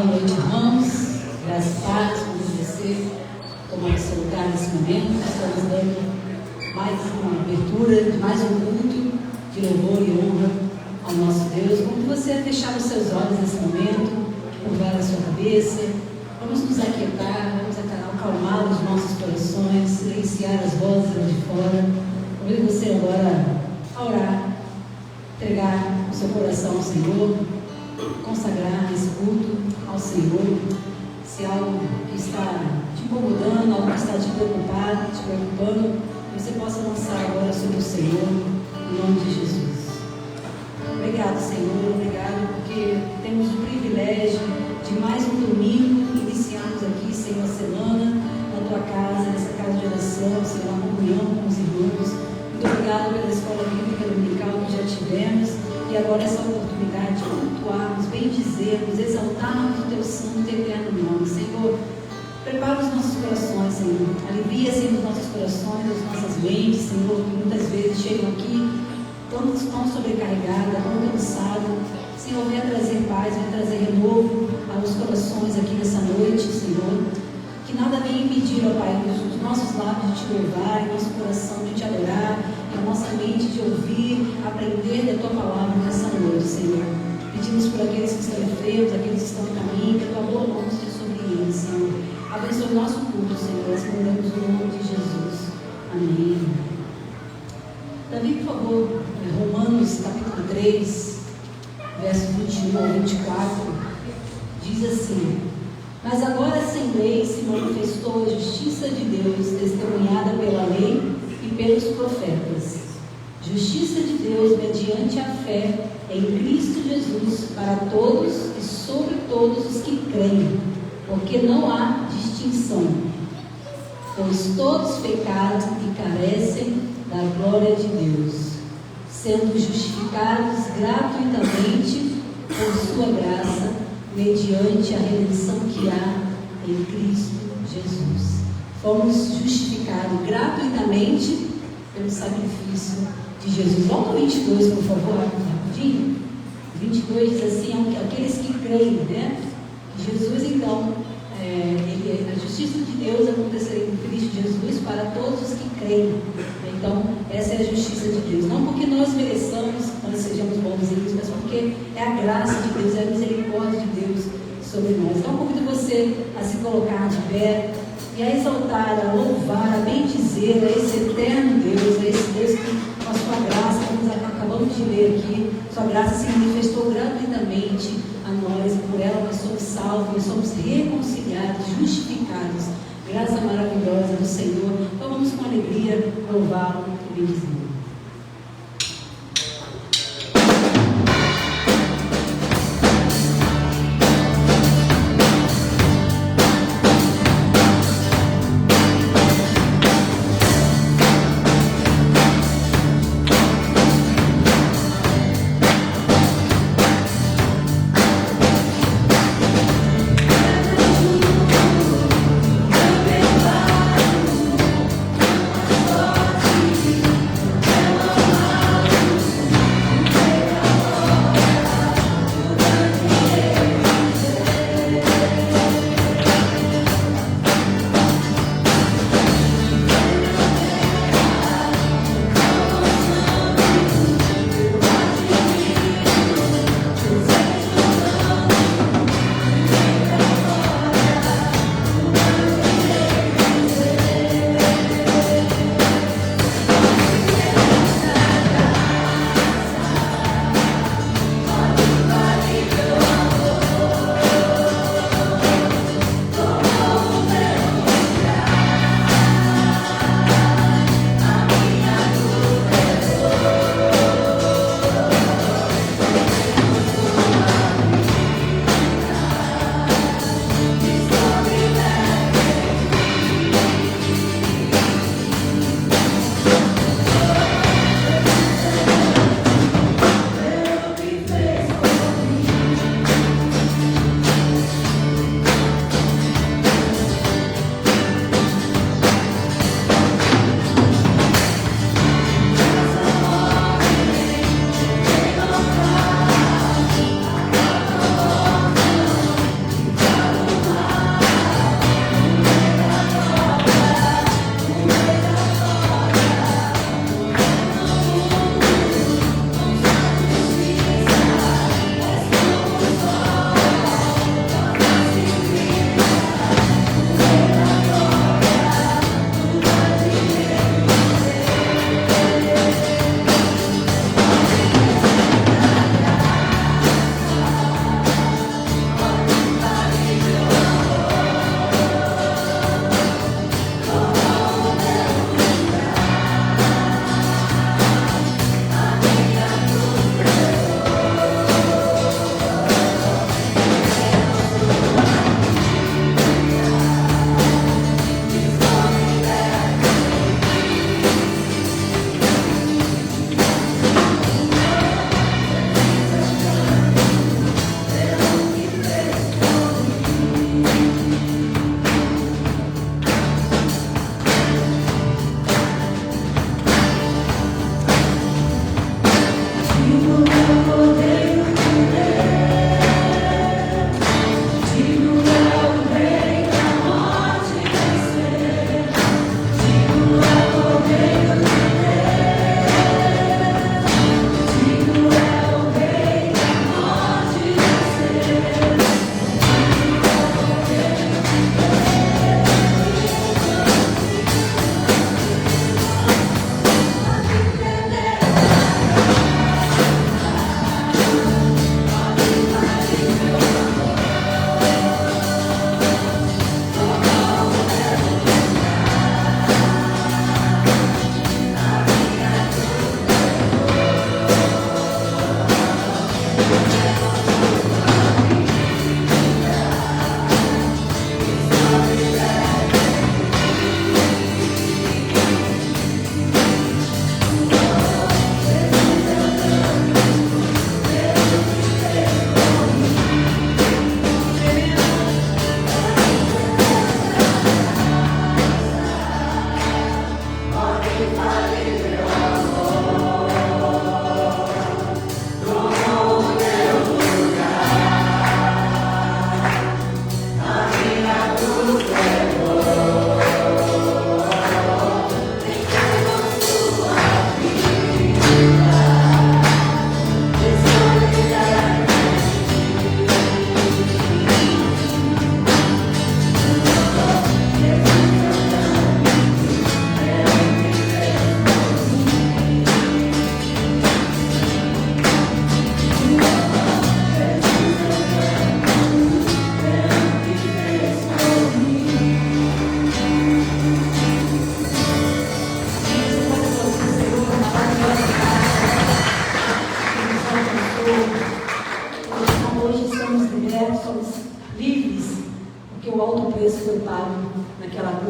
Boa noite, irmãos. Graças a Deus por você tomar seu lugar nesse momento. Estamos dando mais uma abertura de mais um culto de louvor e honra ao nosso Deus. Como você fechar os seus olhos nesse momento, curvar a sua cabeça, vamos nos aquietar, vamos acalmar os nossos corações, silenciar as vozes lá de fora. Convido você agora a orar, entregar o seu coração ao Senhor, consagrar esse culto ao Senhor. Se algo que está te incomodando, algo que está te preocupando, você possa lançar agora sobre o Senhor, em nome de Jesus. Obrigado, Senhor, obrigado, porque temos o privilégio de mais um domingo iniciarmos aqui, Senhor, a semana na tua casa, nessa casa de oração, Senhor, na comunhão com os irmãos. Muito obrigado pela escola bíblica dominical que já tivemos e agora essa oportunidade de cultuarmos, bendizermos, exaltarmos o teu santo e eterno nome. Senhor, prepara os nossos corações, Senhor. Alivia, Senhor, os nossos corações, as nossas mentes, Senhor, que muitas vezes chegam aqui tão sobrecarregadas, tão cansadas. Senhor, venha trazer paz, venha trazer renovo aos corações aqui nessa noite, Senhor. Que nada venha impedir, ó Pai, os nossos lábios de te louvar, o nosso coração de te adorar, a nossa mente de ouvir, aprender da tua palavra nessa noite, Senhor. Pedimos por aqueles que estão enfermos, aqueles que estão no caminho, que a tua boa mão esteja sobre eles, Senhor. Abençoe o nosso culto, Senhor. Nós mandamos no nome de Jesus. Amém. Davi, por favor, Romanos capítulo 3, versos 21 ao 24, diz assim: Mas agora sem lei se manifestou a justiça de Deus, testemunhada pela lei e pelos profetas. Justiça de Deus mediante a fé em Cristo Jesus para todos e sobre todos os que creem, porque não há distinção, pois todos pecaram e carecem da glória de Deus, sendo justificados gratuitamente por sua graça, mediante a redenção que há em Cristo Jesus. Fomos justificados gratuitamente pelo sacrifício de Jesus. Volta ao 22, por favor, rapidinho. 22 diz assim: aqueles que creem, né? Jesus, então, a justiça de Deus acontecerá em Cristo Jesus para todos os que creem. Então, essa é a justiça de Deus. Não porque nós mereçamos, nós sejamos bonzinhos, mas porque é a graça de Deus, é a misericórdia de Deus sobre nós. Então, convido você a se colocar de pé e a exaltar, a louvar, a bendizer a esse eterno Deus, a esse Deus que, com a sua graça, como nós acabamos de ler aqui, sua graça se manifestou gratuitamente a nós, e por ela nós somos salvos, nós somos reconciliados, justificados. Graça maravilhosa do Senhor. Então vamos com alegria louvá-lo e bendizê-lo. Thank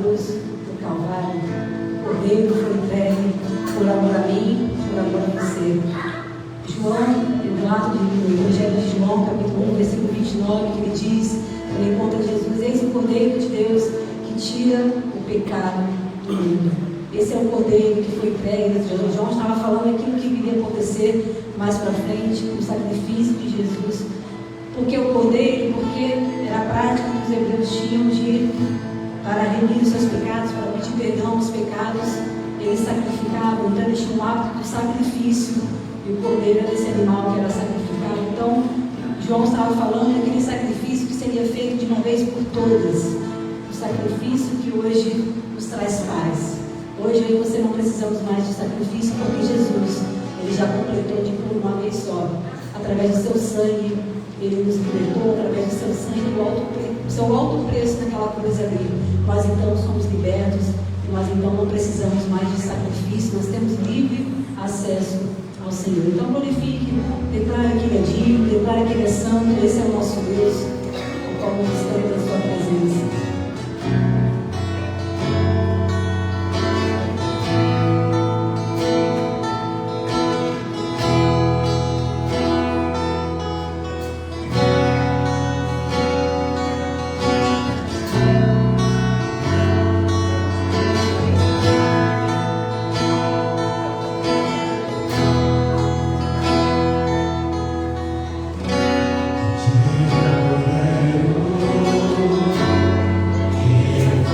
cruz do Calvário. O Cordeiro foi entregue por amor a mim, por amor a você. João, no Evangelho de João, capítulo 1, versículo 29, que ele diz, ele encontra Jesus: eis o Cordeiro de Deus que tira o pecado do mundo. Esse é o Cordeiro que foi entregue. João estava falando aquilo que iria acontecer mais para frente, o sacrifício de Jesus. Porque o Cordeiro? Porque era a prática que os hebreus tinham de, para remir os seus pecados, para pedir perdão aos pecados, eles sacrificavam. Então eles tinham o hábito do sacrifício, e o Cordeiro era esse animal que era sacrificado. Então João estava falando daquele sacrifício que seria feito de uma vez por todas, o sacrifício que hoje nos traz paz. Hoje eu e você não precisamos mais de sacrifício, porque Jesus, ele já completou de por uma vez só. Através do seu sangue, ele nos libertou, através do seu sangue, do seu alto preço naquela cruz ali. Nós então somos libertos, nós então não precisamos mais de sacrifício, nós temos livre acesso ao Senhor. Então glorifique, declare que Ele é digno, declare que Ele é santo, esse é o nosso Deus, o qual nos estamos na sua presença. Yeah.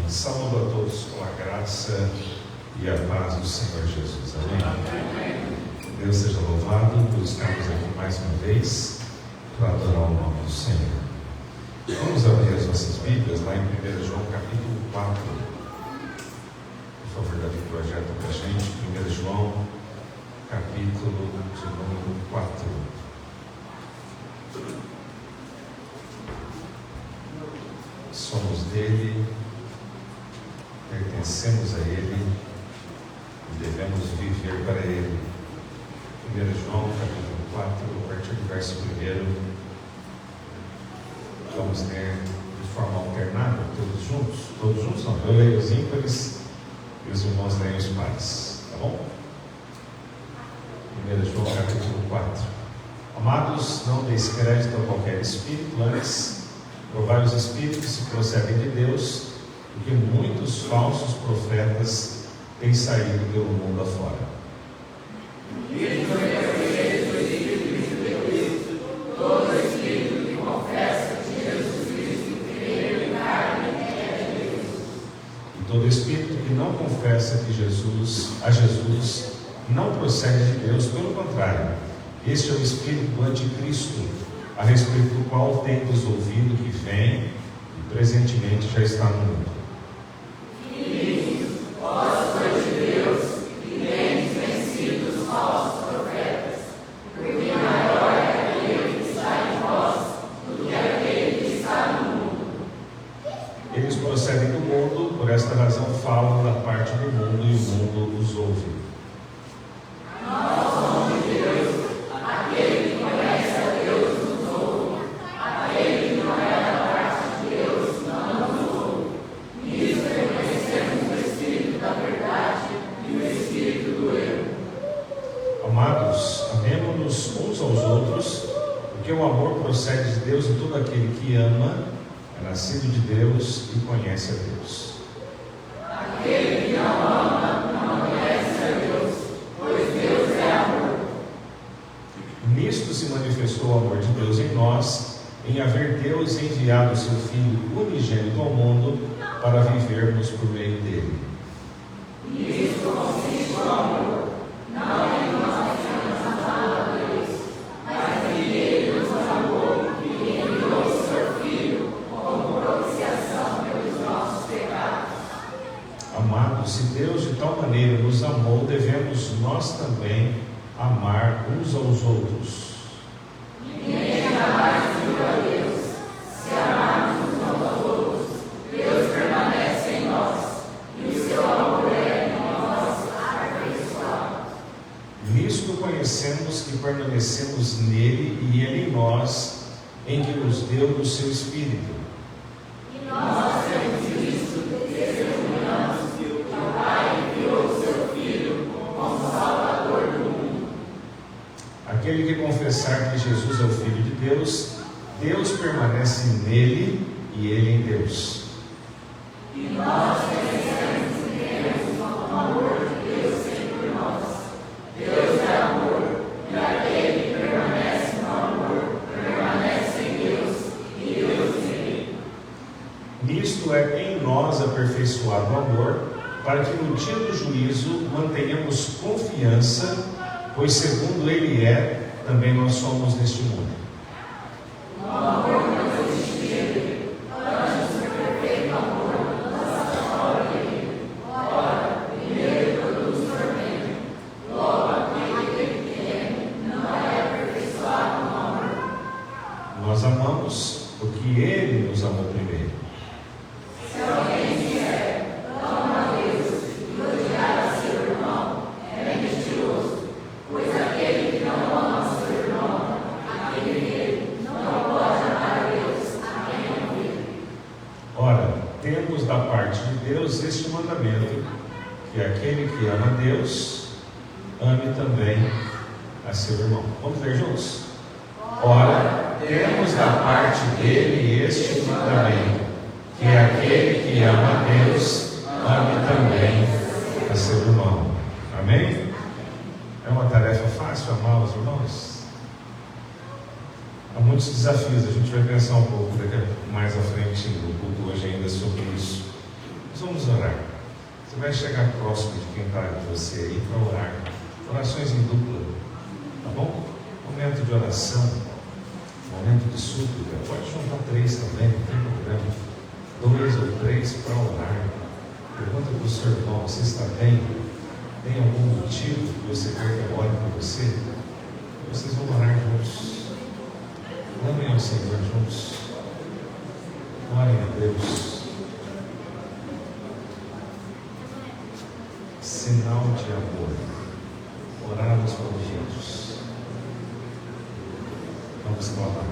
Saúdo a todos com a graça e a paz do Senhor Jesus. Amém? Deus seja louvado por estarmos aqui mais uma vez para adorar o nome do Senhor. Vamos abrir as nossas Bíblias lá em 1 João capítulo 4. Por favor, Davi, projeta para a gente. 1 João capítulo de número 4. Somos dele, pertencemos a ele e devemos viver para ele. 1 João capítulo 4, a partir do verso 1, vamos ler de forma alternada, todos juntos não, eu leio os ímpares e os irmãos leem os pares, tá bom? 1 João capítulo 4. Amados, não deis crédito a qualquer espírito, antes provai os espíritos que procedem de Deus, porque muitos falsos profetas têm saído pelo mundo afora. Todo espírito que confessa que Jesus Cristo veio em carne é de Deus. E todo espírito que não confessa que Jesus não procede de Deus, pelo contrário, este é o espírito do anticristo, a respeito do qual tendes ouvido que vem e presentemente já está no mundo. Filhos, vós sois de Deus e tendes vencido os falsos profetas, porque maior é aquele que está em vós do que aquele que está no mundo. Eles procedem do mundo, por esta razão falam da parte do mundo e o mundo os ouve. Procede de Deus, e todo aquele que ama é nascido de Deus e conhece a Deus. Aquele que não ama não conhece a Deus, pois Deus é amor. Nisto se manifestou o amor de Deus em nós, em haver Deus enviado o seu Filho unigênito ao mundo para vivermos por meio dele. Nisto consiste o amor, não em nós temos amado a Deus, mas em ele nos amou e enviou o seu Filho como propiciação pelos nossos pecados. Amados, se Deus de tal maneira nos amou, devemos nós também amar uns aos outros. Ninguém jamais viu a Deus. Se amarmos uns aos outros, Deus permanece em nós e o seu amor é em nós aperfeiçoado. Nisto conhecemos que permanecemos nele e ele em nós, em que nos deu do seu Espírito. E nós temos visto e testemunhamos que o Pai enviou o seu Filho como Salvador do mundo. Aquele que confessar que Jesus é o Filho de Deus, Deus permanece nele e ele em Deus. E nós conhecemos e temos o amor de Deus sempre nós. Deus é amor, e aquele que permanece no amor, permanece em Deus, e Deus nele. Nisto é em nós aperfeiçoado o amor, para que no dia do juízo mantenhamos confiança, pois segundo ele é, também nós somos neste mundo. O amor não existia, antes o perfeito amor lança fora dele. Ora, primeiro produz tormento, logo aquele que tem não é aperfeiçoado no amor. Nós amamos porque ele nos amou primeiro. Se alguém disser, amo a Deus, e odiar a seu irmão, é mentiroso, pois aquele que não ama seu irmão, aquele dele, não pode amar a Deus, a quem não vê. Ora, temos da parte de Deus este mandamento, que aquele que ama a Deus, ame também a seu irmão. Vamos ler juntos? Ora, temos da parte dele este mandamento, que aquele que ama a Deus, ame também a seu irmão. Amém? É uma tarefa fácil amar os irmãos? Há muitos desafios, a gente vai pensar um pouco mais à frente no culto hoje ainda sobre isso. Nós vamos orar. Você vai chegar próximo de quem está de você aí para orar. Orações em dupla, tá bom? Momento de oração, momento de súplica. Pode juntar 3 também, não tem problema. 2 ou 3 para orar. Pergunta para o seu irmão: você está bem? Tem algum motivo que você quer que eu ore por você? Vocês vão orar juntos. Amem ao Senhor juntos. Orem a Deus. Sinal de amor. Orar uns pelos outros. Vamos clamar.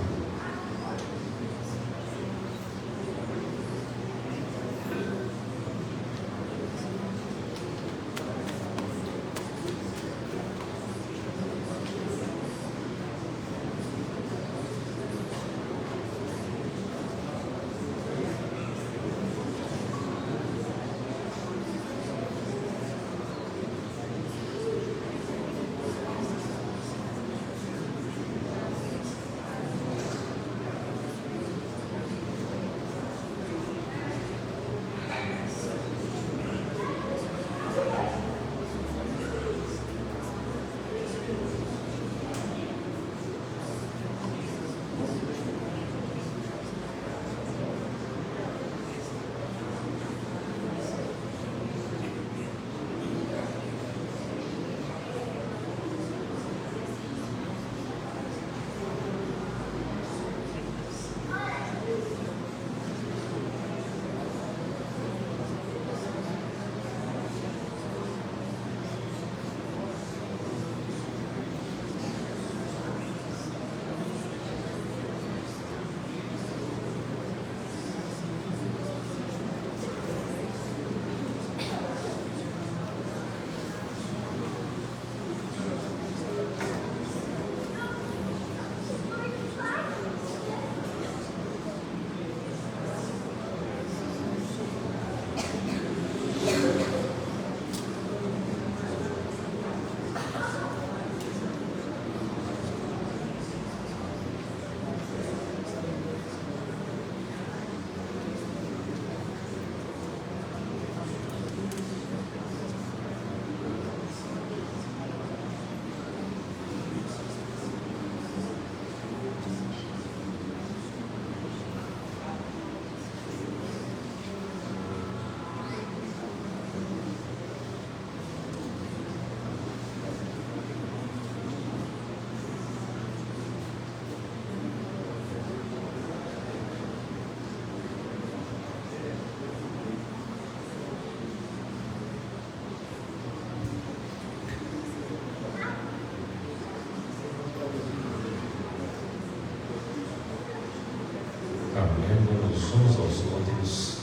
Amemos uns aos outros,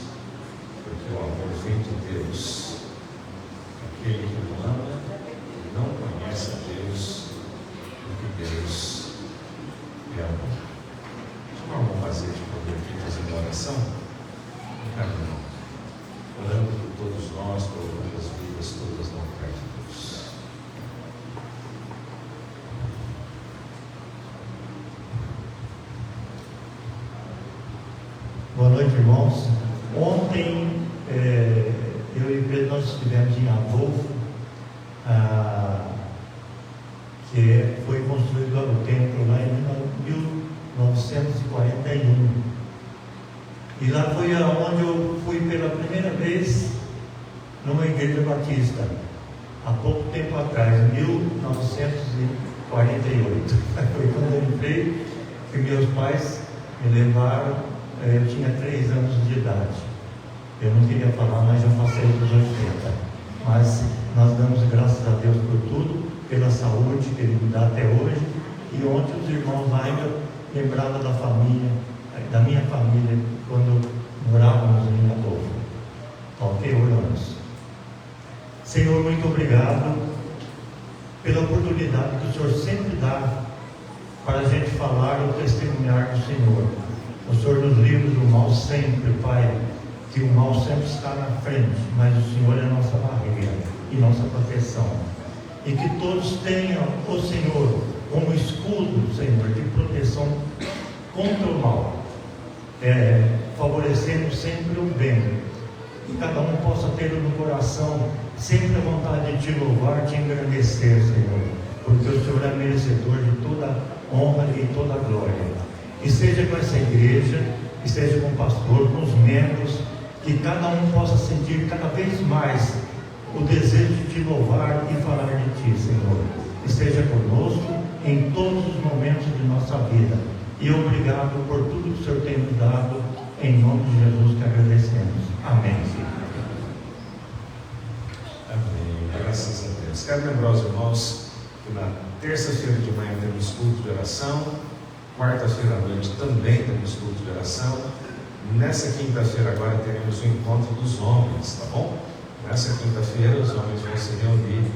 porque o amor vem de Deus. Aquele que não ama não conhece a Deus, porque Deus é amor. Vamos fazer de convertidos em oração? Amém. Orando por todos nós, colocando as vidas todas no altar de Deus. Boa noite, irmãos. Ontem, eu e o Pedro, nós estivemos em Adolfo, que foi construído o templo lá em 1941. E lá foi onde eu fui pela primeira vez numa igreja batista, há pouco tempo atrás, em 1948. Foi quando eu entrei, que meus pais me levaram. Eu tinha 3 anos de idade. Eu não queria falar, mas já passei dos 80. Mas nós damos graças a Deus por tudo, pela saúde que Ele me dá até hoje. E ontem os irmãos lá ainda lembravam da família, da minha família, quando morávamos em Adolfo. Ok, oramos. Senhor, muito obrigado pela oportunidade que o Senhor sempre dá para a gente falar ou testemunhar do Senhor. O Senhor nos livra do mal sempre, Pai, que o mal sempre está na frente, mas o Senhor é a nossa barreira e nossa proteção. E que todos tenham o Senhor como escudo, Senhor, de proteção contra o mal, favorecendo sempre o bem, que cada um possa ter no coração sempre a vontade de te louvar, te engrandecer, Senhor, porque o Senhor é merecedor de toda honra e toda glória. Que seja com essa igreja, que seja com o pastor, com os membros, que cada um possa sentir cada vez mais o desejo de te louvar e falar de ti, Senhor. Esteja conosco em todos os momentos de nossa vida. E obrigado por tudo que o Senhor tem nos dado. Em nome de Jesus que agradecemos. Amém. Amém. Graças a Deus. Quero lembrar os irmãos que na terça-feira de manhã temos culto de oração. Quarta-feira à noite também temos culto de oração. Nessa quinta-feira agora teremos o encontro dos homens, tá bom? Nessa quinta-feira os homens vão se reunir.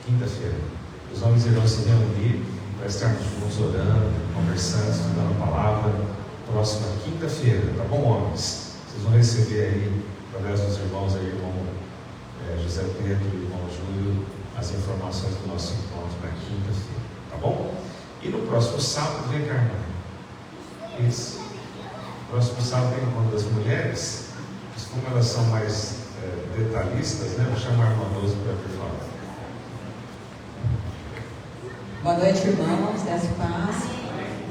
Quinta-feira. Os homens irão se reunir para estarmos juntos orando, conversando, estudando a palavra. Próxima quinta-feira, tá bom, homens? Vocês vão receber aí, através dos irmãos aí, irmão José Pedro e irmão Júlio, as informações do nosso encontro na quinta-feira, tá bom? E no próximo sábado vem cá, irmão. Isso. No próximo sábado vem o encontro das mulheres. Mas como elas são mais detalhistas, né? Vou chamar a irmã Rose para vir falar. Boa noite, irmãos, graça e paz.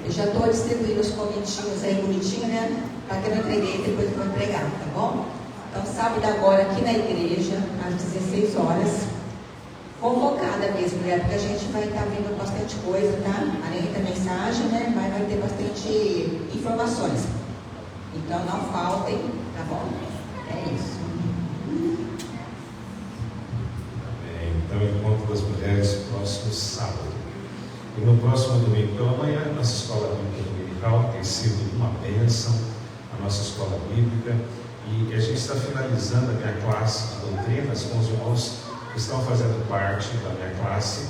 Eu já estou distribuindo os convitinhos aí bonitinho, né? Para que eu não entreguei, depois eu vou entregar, tá bom? Então, sábado agora aqui na igreja, às 16 horas, convocada mesmo, né? Porque a gente vai estar vendo bastante coisa, tá? Além da mensagem, né? Mas vai ter bastante informações. Então, não faltem, tá bom? É isso. Então, o encontro das mulheres próximo sábado. E no próximo domingo pela manhã, nossa escola bíblica dominical tem sido uma bênção, a nossa escola bíblica. E a gente está finalizando a minha classe de doutrinas com os irmãos que estão fazendo parte da minha classe,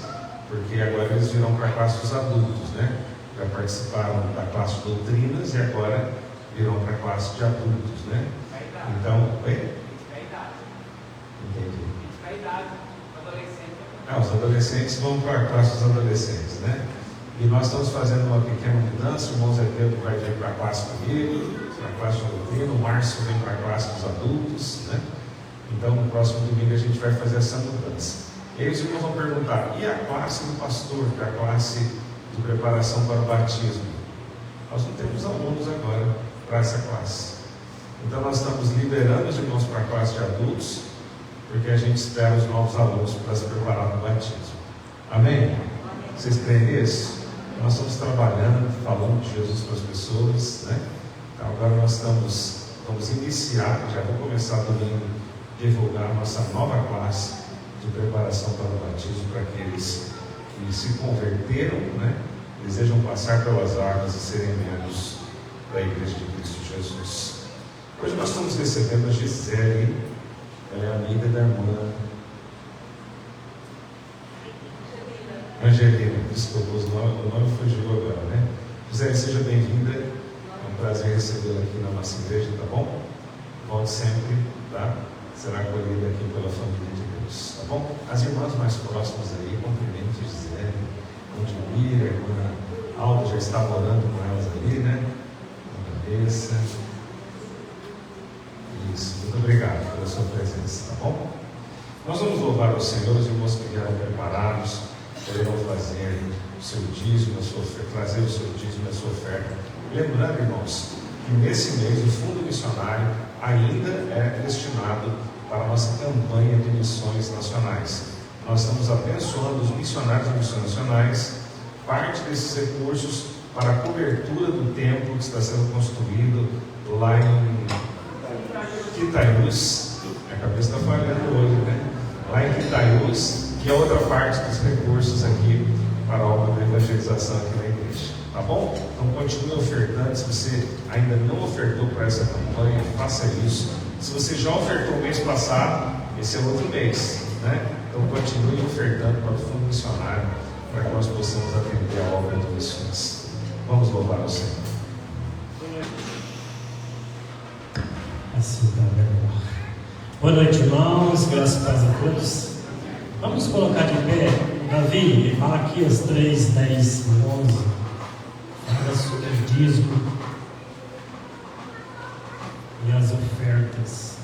porque agora eles virão para a classe dos adultos, né? Já participaram da classe de doutrinas e agora virão para a classe de adultos, né? Então, oi? Entendi. Os adolescentes vão para a classe dos adolescentes, né? E nós estamos fazendo uma pequena mudança. O irmão Zé Pedro vai vir para a classe comigo, para a classe de doutrina. O Márcio vem para a classe dos adultos, né? Então, no próximo domingo a gente vai fazer essa mudança. E aí os irmãos vão perguntar: e a classe do pastor, que é a classe de preparação para o batismo? Nós não temos alunos agora para essa classe. Então, nós estamos liberando os irmãos para a classe de adultos, porque a gente espera os novos alunos para se preparar para o batismo. Amém? Vocês creem nisso? Nós estamos trabalhando, falando de Jesus para as pessoas, né? Então agora nós vamos iniciar, já vou começar domingo, divulgar a nossa nova classe de preparação para o batismo, para aqueles que se converteram, né? Desejam passar pelas águas e serem membros da Igreja de Cristo Jesus. Hoje nós estamos recebendo a Gisele. Ela é amiga da irmã Angelina. Desculpa, o nome fugiu agora, né? Gisele, seja bem-vinda. É um prazer recebê-la aqui na nossa igreja, tá bom? Volte sempre, tá? Será acolhida aqui pela família de Deus, tá bom? As irmãs mais próximas aí, cumprimente Gisele, Ondimira, a irmã Alda já está morando com elas ali, né? Na cabeça. Isso, muito obrigado pela sua presença, tá bom? Nós vamos louvar ao Senhor. Os irmãos que vieram preparados poderão fazer o seu dízimo, trazer o seu dízimo e a sua oferta. Lembrando, irmãos, que nesse mês o Fundo Missionário ainda é destinado para a nossa campanha de missões nacionais. Nós estamos abençoando os missionários e missões nacionais, parte desses recursos para a cobertura do templo que está sendo construído lá em Quitaiús. Minha cabeça está falhando hoje, né? Lá em Quitaiús, que é outra parte dos recursos aqui para a obra da evangelização aqui na igreja. Tá bom? Então continue ofertando. Se você ainda não ofertou para essa campanha, faça isso. Se você já ofertou o mês passado, esse é outro mês, né? Então continue ofertando para o Fundo Missionário, para que nós possamos atender a obra de missões. Vamos louvar ao Senhor. Assim tá melhor. Boa noite, irmãos, graças e paz a todos. Vamos colocar de pé, Davi, Malaquias 3, 10 e 11. Fala sobre o dízimo e as ofertas.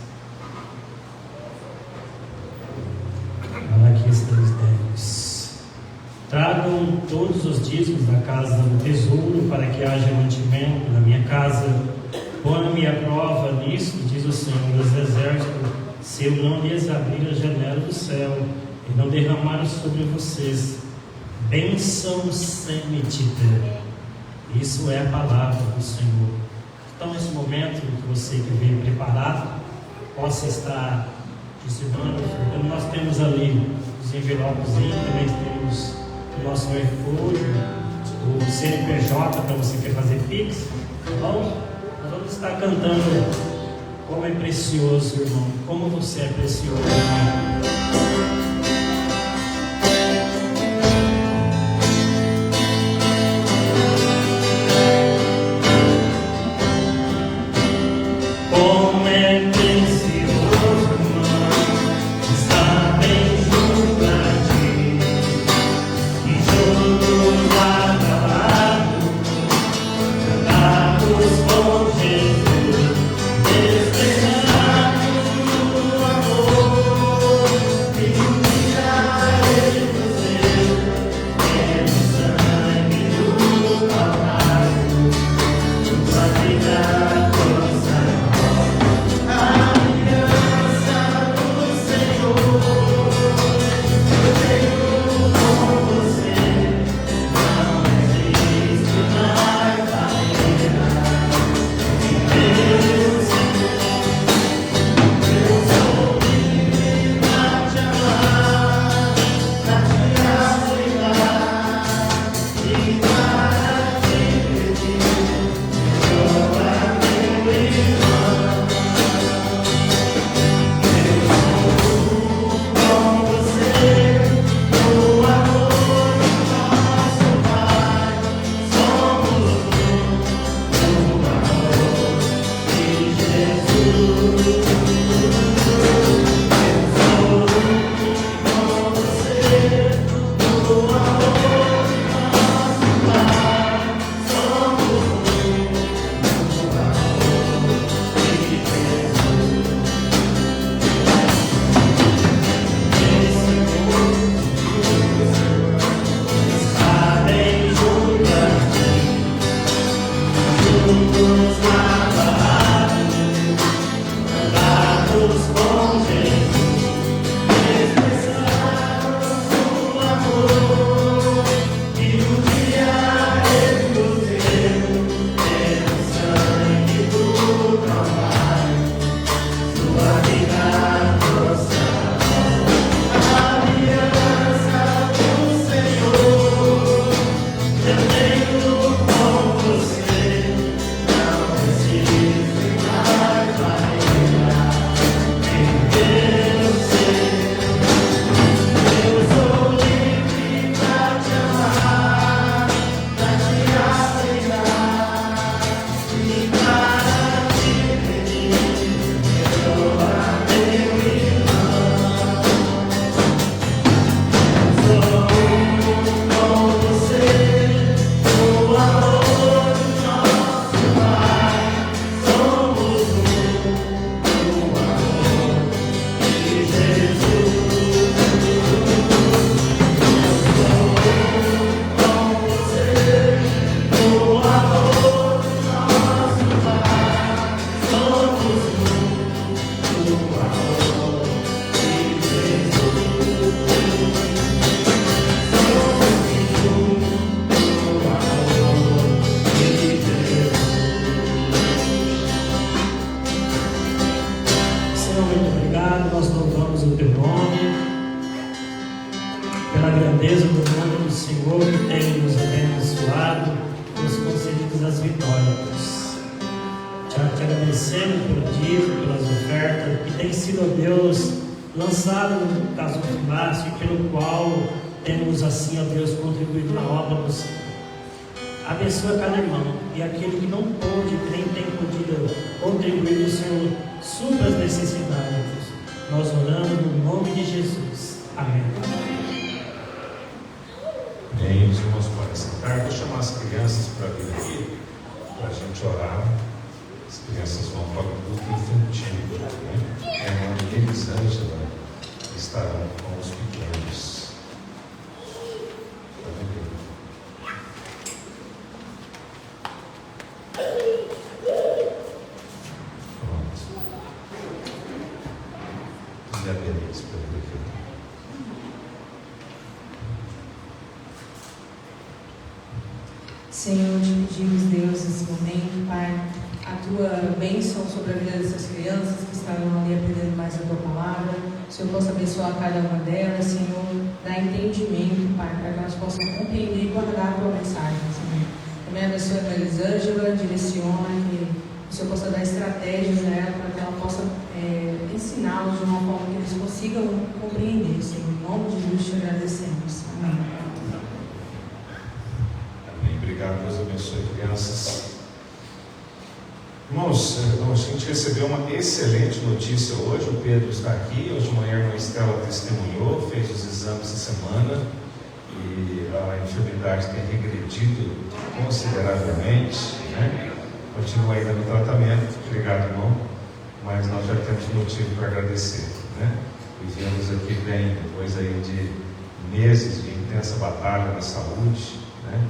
tragam todos os dízimos da casa do tesouro, para que haja mantimento na minha casa. Põe-me à prova nisso, diz o Senhor dos Exércitos, se eu não lhes abrir a janela do céu e não derramar sobre vocês bênção sem medida. Isso é a palavra do Senhor. Então, nesse momento que você que veio preparado possa estar dizimando, nós temos ali os envelopes, também temos o nosso refúgio, o CNPJ para você que quer fazer Pix. Então, nós vamos estar cantando como é precioso, irmão, como você é precioso, irmão. Abençoa cada irmão e aquele que não pôde, que nem tem podido contribuir, o Senhor supra as necessidades. Nós oramos no nome de Jesus. Amém. Bem, os irmãos podem sentar. Vou chamar as crianças para vir aqui, para a gente orar. As crianças vão para o grupo infantil, né? A irmã Elisângela estarão com os pequenos. Tá bem? Beleza, para defender. Senhor, te pedimos, Deus, nesse momento, Pai, a tua bênção sobre a vida dessas crianças que estarão ali aprendendo mais a tua palavra. O Senhor possa abençoar cada uma delas, Senhor, dar entendimento, Pai, para que elas possam compreender e guardar a tua mensagem, Senhor. Também abençoa a Elisângela, direciona, que o Senhor possa dar estratégias a ela para que ela possa ensiná-los de uma forma que eles consigam compreender, Senhor. Em nome de Jesus te agradecemos. Amém. Amém. Obrigado, Deus abençoe, crianças. Irmãos, a gente recebeu uma excelente notícia hoje. O Pedro está aqui. Hoje de manhã a irmã Estela testemunhou, fez os exames essa semana e a enfermidade tem regredido consideravelmente, né? Continua ainda no tratamento. Obrigado, irmão. Mas nós já temos motivo para agradecer, né? E viemos aqui bem, depois aí de meses de intensa batalha na saúde, né?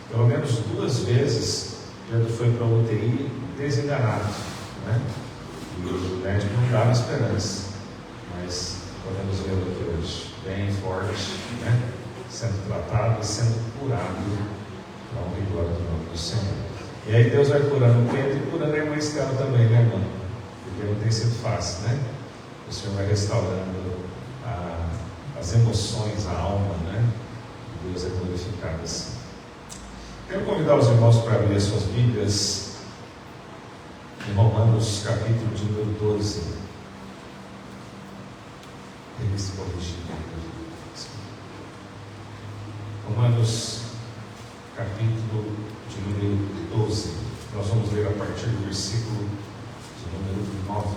Pelo menos 2 vezes Pedro foi para a UTI desenganado, né? E o médico não dava esperança, mas podemos vê-lo aqui hoje, bem forte, né? Sendo tratado e sendo curado, para a honra e glória do nome do Senhor. E aí Deus vai curando o Pedro e curando a irmã Estela também, né, irmão? Porque não tem sido fácil, né? O Senhor vai restaurando as emoções, a alma, né? Deus é glorificado assim. Quero convidar os irmãos para abrir suas Bíblias em Romanos, capítulo de número 12. Revista corrigida. Romanos, capítulo de número 12. Nós vamos ler a partir do versículo de número 9.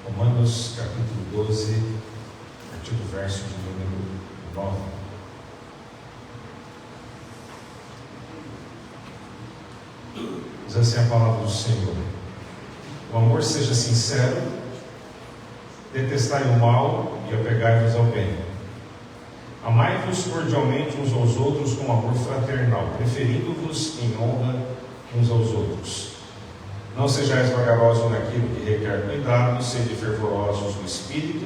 Romanos, capítulo 12, a partir do verso de número 9. Diz assim a palavra do Senhor: o amor seja sincero, detestai o mal e apegai-vos ao bem. Amai-vos cordialmente uns aos outros com amor fraternal, preferindo-vos em honra uns aos outros. Não sejais vagarosos naquilo que requer cuidado, sede fervorosos no espírito,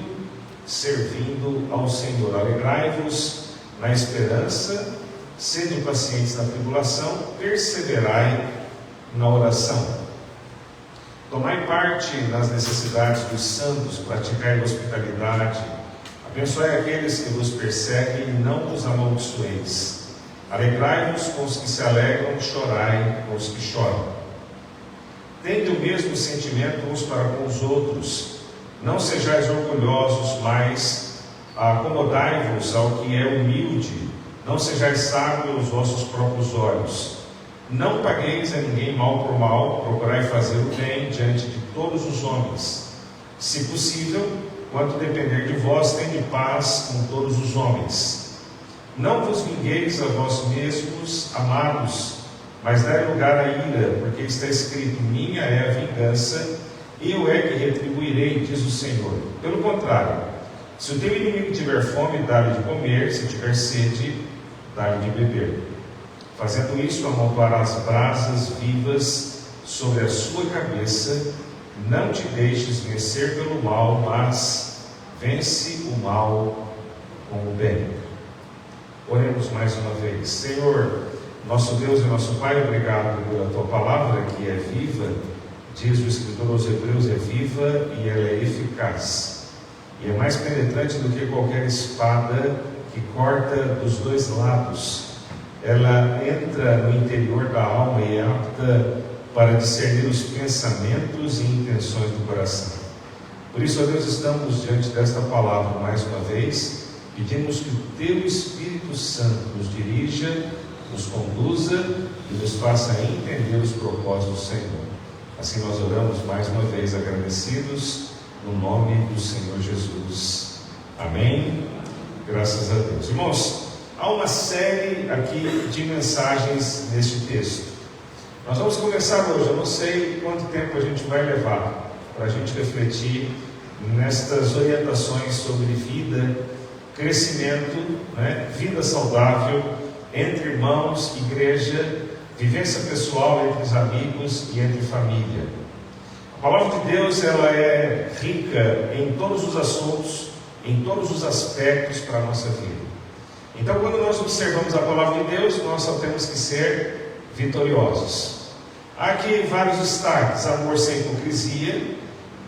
servindo ao Senhor. Alegrai-vos na esperança, sede pacientes na tribulação, perseverai na oração. Tomai parte nas necessidades dos santos, praticai hospitalidade, abençoai aqueles que vos perseguem e não os amaldiçoeis. Alegrai-vos com os que se alegram, chorai com os que choram. Tende o mesmo sentimento uns para com os outros. Não sejais orgulhosos, mas acomodai-vos ao que é humilde. Não sejais sábios aos vossos próprios olhos. Não pagueis a ninguém mal por mal, procurai fazer o bem diante de todos os homens. Se possível, quanto depender de vós, tende paz com todos os homens. Não vos vingueis a vós mesmos, amados, mas dai lugar à ira, porque está escrito: minha é a vingança, eu é que retribuirei, diz o Senhor. Pelo contrário, se o teu inimigo tiver fome, dá-lhe de comer, se tiver sede, dá-lhe de beber. Fazendo isso, amontoarás brasas vivas sobre a sua cabeça. Não te deixes vencer pelo mal, mas vence o mal com o bem. Oremos mais uma vez. Senhor, nosso Deus e nosso Pai, obrigado pela Tua palavra, que é viva. Diz o escritor aos Hebreus: é viva e ela é eficaz. E é mais penetrante do que qualquer espada que corta dos 2 lados. Ela entra no interior da alma e é apta para discernir os pensamentos e intenções do coração. Por isso, ó Deus, estamos diante desta palavra mais uma vez. Pedimos que o Teu Espírito Santo nos dirija, nos conduza e nos faça entender os propósitos do Senhor. Assim nós oramos mais uma vez agradecidos, no nome do Senhor Jesus. Amém? Graças a Deus. Irmãos, há uma série aqui de mensagens neste texto. Nós vamos começar hoje. Eu não sei quanto tempo a gente vai levar para a gente refletir nestas orientações sobre vida, crescimento, né? Vida saudável entre irmãos, igreja, vivência pessoal entre os amigos e entre família. A A palavra de Deus, ela é rica em todos os assuntos, em todos os aspectos para a nossa vida. Então, quando nós observamos a palavra de Deus, nós só temos que ser vitoriosos. Há aqui vários destaques: amor sem hipocrisia,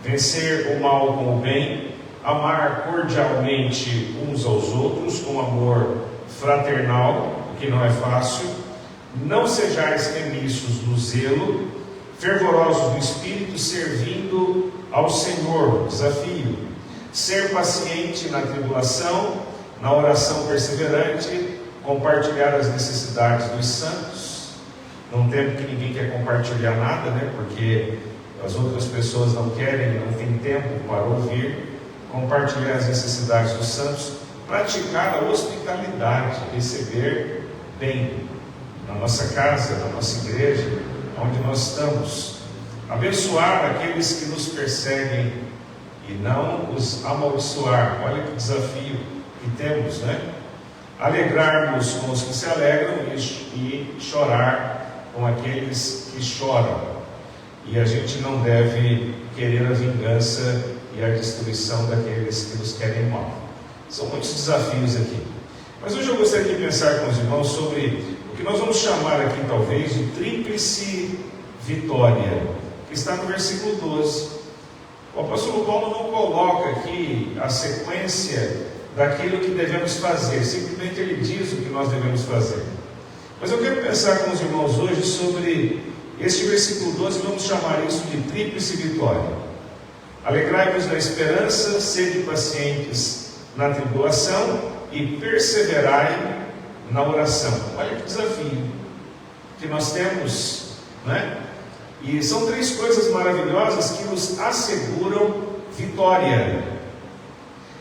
vencer o mal com o bem, amar cordialmente uns aos outros, com amor fraternal, o que não é fácil, não sejais remisso no zelo, fervorosos no espírito, servindo ao Senhor, desafio, ser paciente na tribulação, na oração perseverante, compartilhar as necessidades dos santos, num tempo que ninguém quer compartilhar nada, né? Porque as outras pessoas não querem, não tem tempo para ouvir. Compartilhar as necessidades dos santos, praticar a hospitalidade, receber bem na nossa casa, na nossa igreja, onde nós estamos, abençoar aqueles que nos perseguem e não os amaldiçoar. Olha que desafio que temos, né? Alegrarmos com os que se alegram e chorar com aqueles que choram. E a gente não deve querer a vingança e a destruição daqueles que nos querem mal. São muitos desafios aqui. Mas hoje eu gostaria de pensar com os irmãos sobre o que nós vamos chamar aqui talvez de tríplice vitória, que está no versículo 12. O apóstolo Paulo não coloca aqui a sequência daquilo que devemos fazer, simplesmente ele diz o que nós devemos fazer. Mas eu quero pensar com os irmãos hoje sobre este versículo 12, vamos chamar isso de tríplice vitória. Alegrai-vos na esperança, sede pacientes na tribulação e perseverai na oração. Olha que desafio que nós temos, né? E são três coisas maravilhosas que nos asseguram vitória.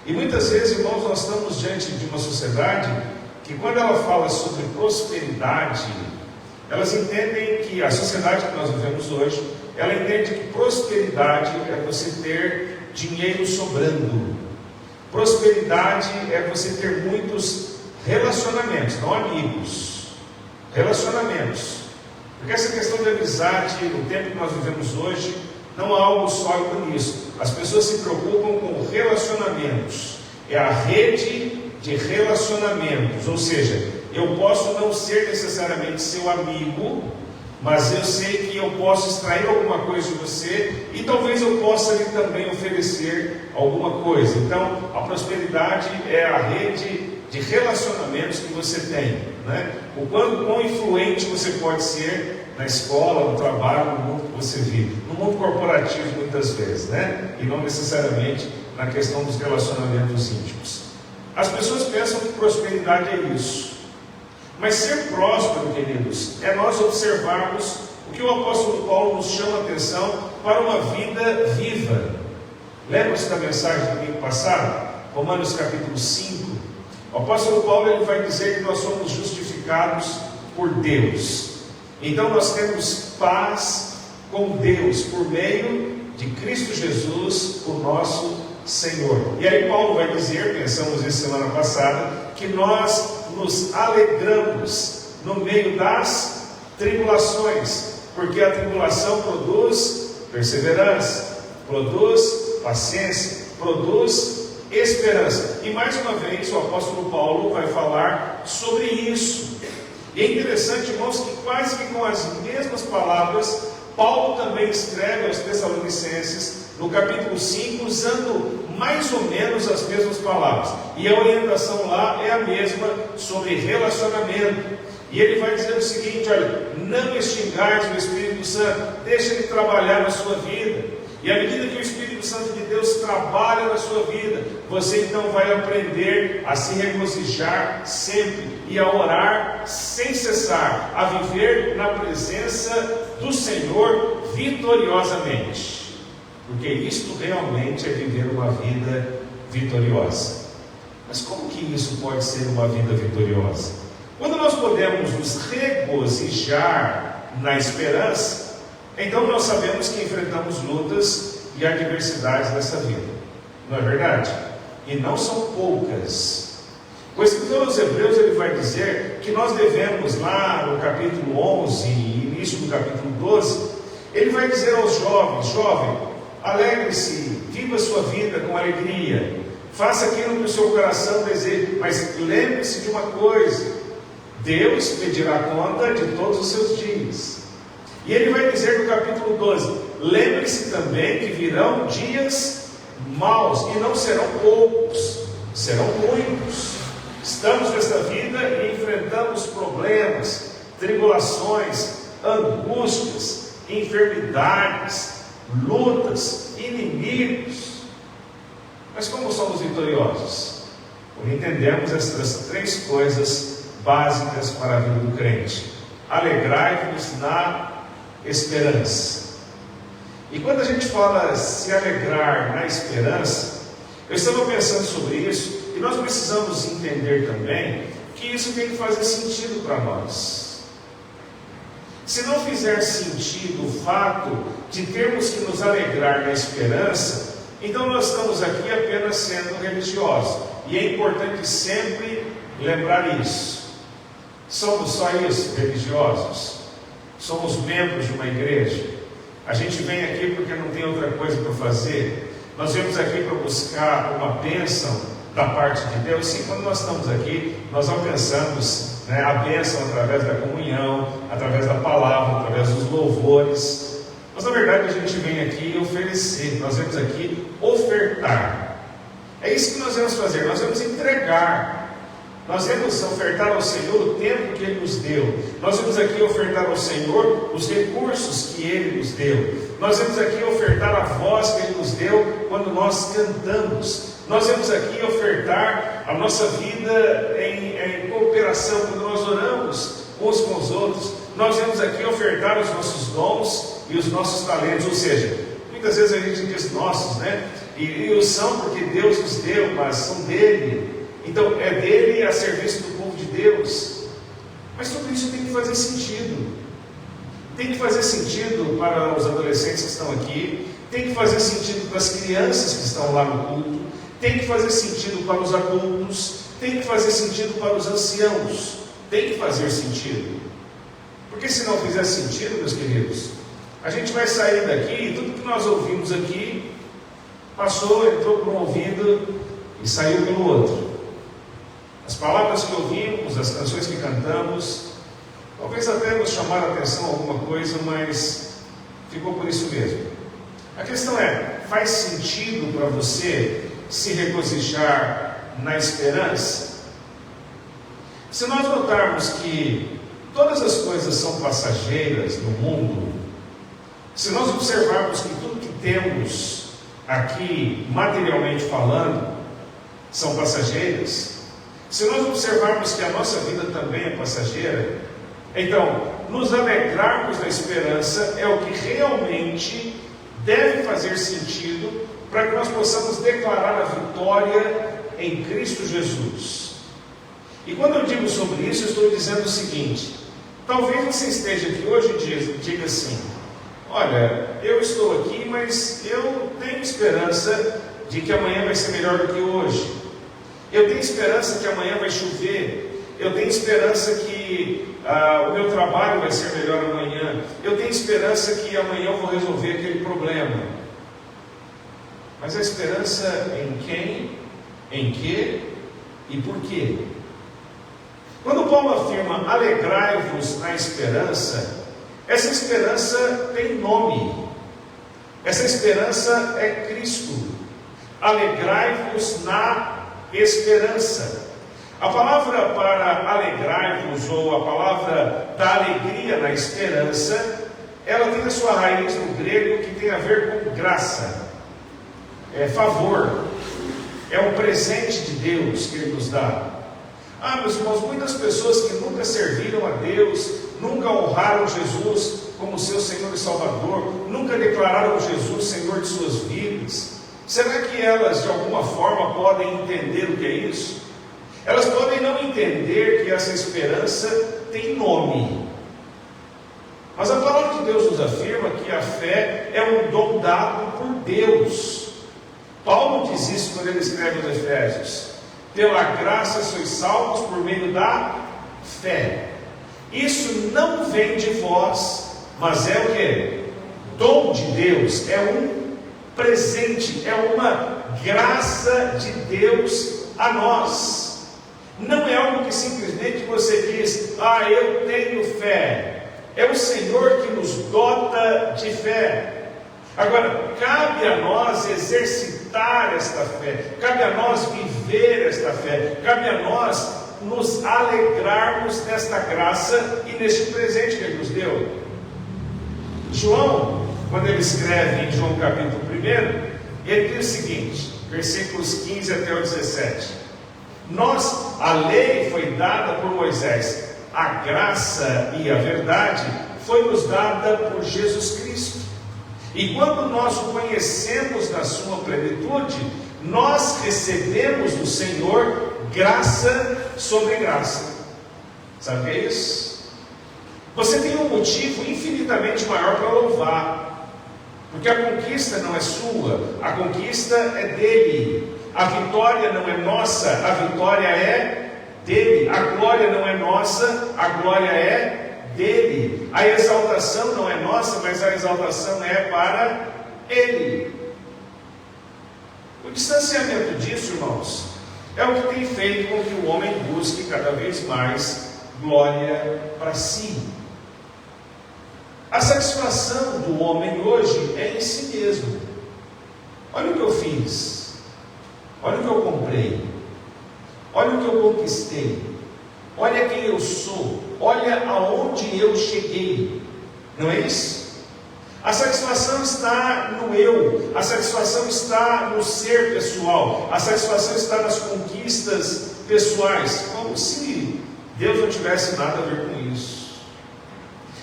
E muitas vezes, irmãos, nós estamos diante de uma sociedade que, quando ela fala sobre prosperidade, elas entendem que a sociedade que nós vivemos hoje, ela entende que prosperidade é você ter dinheiro sobrando. Prosperidade é você ter muitos relacionamentos, não amigos, relacionamentos. Porque essa questão de amizade, no tempo que nós vivemos hoje, não há algo sólido nisso. As pessoas se preocupam com relacionamentos. É a rede de relacionamentos. Ou seja, eu posso não ser necessariamente seu amigo, mas eu sei que eu posso extrair alguma coisa de você e talvez eu possa lhe também oferecer alguma coisa. Então, a prosperidade é a rede de relacionamentos que você tem, né? O quão influente você pode ser na escola, no trabalho, no mundo que você vive, no mundo corporativo muitas vezes, né? E não necessariamente na questão dos relacionamentos íntimos. As pessoas pensam que prosperidade é isso. Mas ser próspero, queridos, é nós observarmos o que o apóstolo Paulo nos chama a atenção para uma vida viva. Lembra-se da mensagem do domingo passado? Romanos capítulo 5. O apóstolo Paulo ele vai dizer que nós somos justificados por Deus. Então nós temos paz com Deus por meio de Cristo Jesus, o nosso Senhor. E aí Paulo vai dizer, pensamos isso semana passada, que nós nos alegramos no meio das tribulações, porque a tribulação produz perseverança, produz paciência, produz esperança. E mais uma vez o apóstolo Paulo vai falar sobre isso. E é interessante, irmãos, que quase que com as mesmas palavras Paulo também escreve aos Tessalonicenses no capítulo 5, usando mais ou menos as mesmas palavras. E a orientação lá é a mesma sobre relacionamento. E ele vai dizer o seguinte: olha, não extingais o Espírito Santo, deixa ele trabalhar na sua vida. E à medida que o Espírito Santo de Deus trabalha na sua vida, você então vai aprender a se regozijar sempre e a orar sem cessar, a viver na presença do Senhor vitoriosamente. Porque isto realmente é viver uma vida vitoriosa. Mas como que isso pode ser uma vida vitoriosa? Quando nós podemos nos regozijar na esperança, então nós sabemos que enfrentamos lutas e adversidades nessa vida. Não é verdade? E não são poucas. O escritor aos Hebreus ele vai dizer que nós devemos, lá no capítulo 11 e início do capítulo 12, Ele vai dizer aos jovens: jovem, alegre-se, viva a sua vida com alegria, faça aquilo que o seu coração deseja, mas lembre-se de uma coisa: Deus pedirá conta de todos os seus dias. E ele vai dizer no capítulo 12: lembre-se também que virão dias maus, e não serão poucos, serão muitos. Estamos nesta vida e enfrentamos problemas, tribulações, angústias, enfermidades, lutas, inimigos. Mas como somos vitoriosos? Porque entendemos estas 3 coisas básicas para a vida do crente: alegrai-vos na esperança. E quando a gente fala se alegrar na esperança, eu estava pensando sobre isso, e nós precisamos entender também que isso tem que fazer sentido para nós. Se não fizer sentido o fato de termos que nos alegrar na esperança, então nós estamos aqui apenas sendo religiosos. E é importante sempre lembrar isso. Somos só isso, religiosos? Somos membros de uma igreja? A gente vem aqui porque não tem outra coisa para fazer? Nós viemos aqui para buscar uma bênção da parte de Deus? Sim, quando nós estamos aqui, nós alcançamos a bênção através da comunhão, através da palavra, através dos louvores. Mas na verdade a gente vem aqui oferecer, nós vamos aqui ofertar. É isso que nós vamos fazer, nós vamos entregar. Nós vamos ofertar ao Senhor o tempo que Ele nos deu. Nós vamos aqui ofertar ao Senhor os recursos que Ele nos deu. Nós vamos aqui ofertar a voz que Ele nos deu quando nós cantamos. Nós vamos aqui ofertar a nossa vida em cooperação quando nós oramos uns com os outros. Nós vamos aqui ofertar os nossos dons e os nossos talentos. Ou seja, muitas vezes a gente diz nossos, né? E os são porque Deus nos deu, mas são dele. Então é dele a serviço do povo de Deus. Mas tudo isso tem que fazer sentido. Tem que fazer sentido para os adolescentes que estão aqui. Tem que fazer sentido para as crianças que estão lá no culto. Tem que fazer sentido para os adultos. Tem que fazer sentido para os anciãos. Tem que fazer sentido. Porque se não fizer sentido, meus queridos, a gente vai sair daqui e tudo que nós ouvimos aqui passou, entrou por um ouvido e saiu pelo outro. As palavras que ouvimos, as canções que cantamos, talvez até nos chamaram a atenção alguma coisa, mas ficou por isso mesmo. A questão é: faz sentido para você se regozijar na esperança? Se nós notarmos que todas as coisas são passageiras no mundo, se nós observarmos que tudo que temos aqui, materialmente falando, são passageiras, se nós observarmos que a nossa vida também é passageira, então nos alegrarmos na esperança é o que realmente deve fazer sentido para que nós possamos declarar a vitória em Cristo Jesus. E quando eu digo sobre isso, eu estou dizendo o seguinte: talvez você esteja aqui hoje e diga assim: olha, eu estou aqui, mas eu tenho esperança de que amanhã vai ser melhor do que hoje. Eu tenho esperança que amanhã vai chover. Eu tenho esperança que o meu trabalho vai ser melhor amanhã. Eu tenho esperança que amanhã eu vou resolver aquele problema. Mas a esperança em quem, em que e por quê? Quando Paulo afirma alegrai-vos na esperança, essa esperança tem nome. Essa esperança é Cristo. Alegrai-vos na esperança. A palavra para alegrai-vos, ou a palavra da alegria na esperança, ela tem a sua raiz no grego que tem a ver com graça, é favor, é um presente de Deus que Ele nos dá. Meus irmãos, muitas pessoas que nunca serviram a Deus, nunca honraram Jesus como seu Senhor e Salvador, nunca declararam Jesus Senhor de suas vidas, será que elas de alguma forma podem entender o que é isso? Elas podem não entender que essa esperança tem nome. Mas a palavra de Deus nos afirma que a fé é um dom dado por Deus. Paulo diz isso quando ele escreve aos Efésios: pela graça sois salvos por meio da fé. Isso não vem de vós, mas é o que? dom de Deus, é um presente, é uma graça de Deus a nós. Não é algo que simplesmente você diz, eu tenho fé. É o Senhor que nos dota de fé. Agora, cabe a nós exercitar esta fé, cabe a nós viver esta fé, cabe a nós nos alegrarmos nesta graça e neste presente que Ele nos deu. João, quando ele escreve em João capítulo 1, ele diz o seguinte, versículos 15 até o 17: a lei foi dada por Moisés, a graça e a verdade foi nos dada por Jesus Cristo. E quando nós o conhecemos na sua plenitude, nós recebemos do Senhor graça sobre graça. Sabe o que é isso? Você tem um motivo infinitamente maior para louvar, porque a conquista não é sua, a conquista é dele. A vitória não é nossa, a vitória é dele. A glória não é nossa, a glória é dele. A exaltação não é nossa, mas a exaltação é para ele. O distanciamento disso, irmãos, é o que tem feito com que o homem busque cada vez mais glória para si. A satisfação do homem hoje é em si mesmo. Olha o que eu fiz, olha o que eu comprei, olha o que eu conquistei, olha quem eu sou, olha aonde eu cheguei. Não é isso? A satisfação está no eu, a satisfação está no ser pessoal, a satisfação está nas conquistas pessoais, como se Deus não tivesse nada a ver com isso.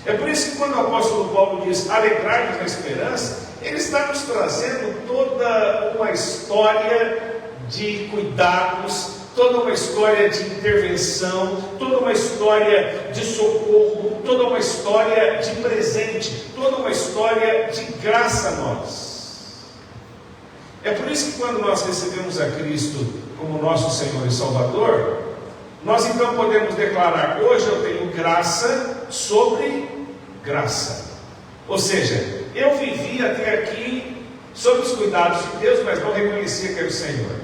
É por isso que quando o apóstolo Paulo diz alegrai-vos na esperança, ele está nos trazendo toda uma história de cuidados, toda uma história de intervenção, toda uma história de socorro, toda uma história de presente, toda uma história de graça a nós. É por isso que quando nós recebemos a Cristo como nosso Senhor e Salvador, nós então podemos declarar, hoje eu tenho graça sobre graça. Ou seja, eu vivi até aqui sob os cuidados de Deus, mas não reconhecia que era o Senhor.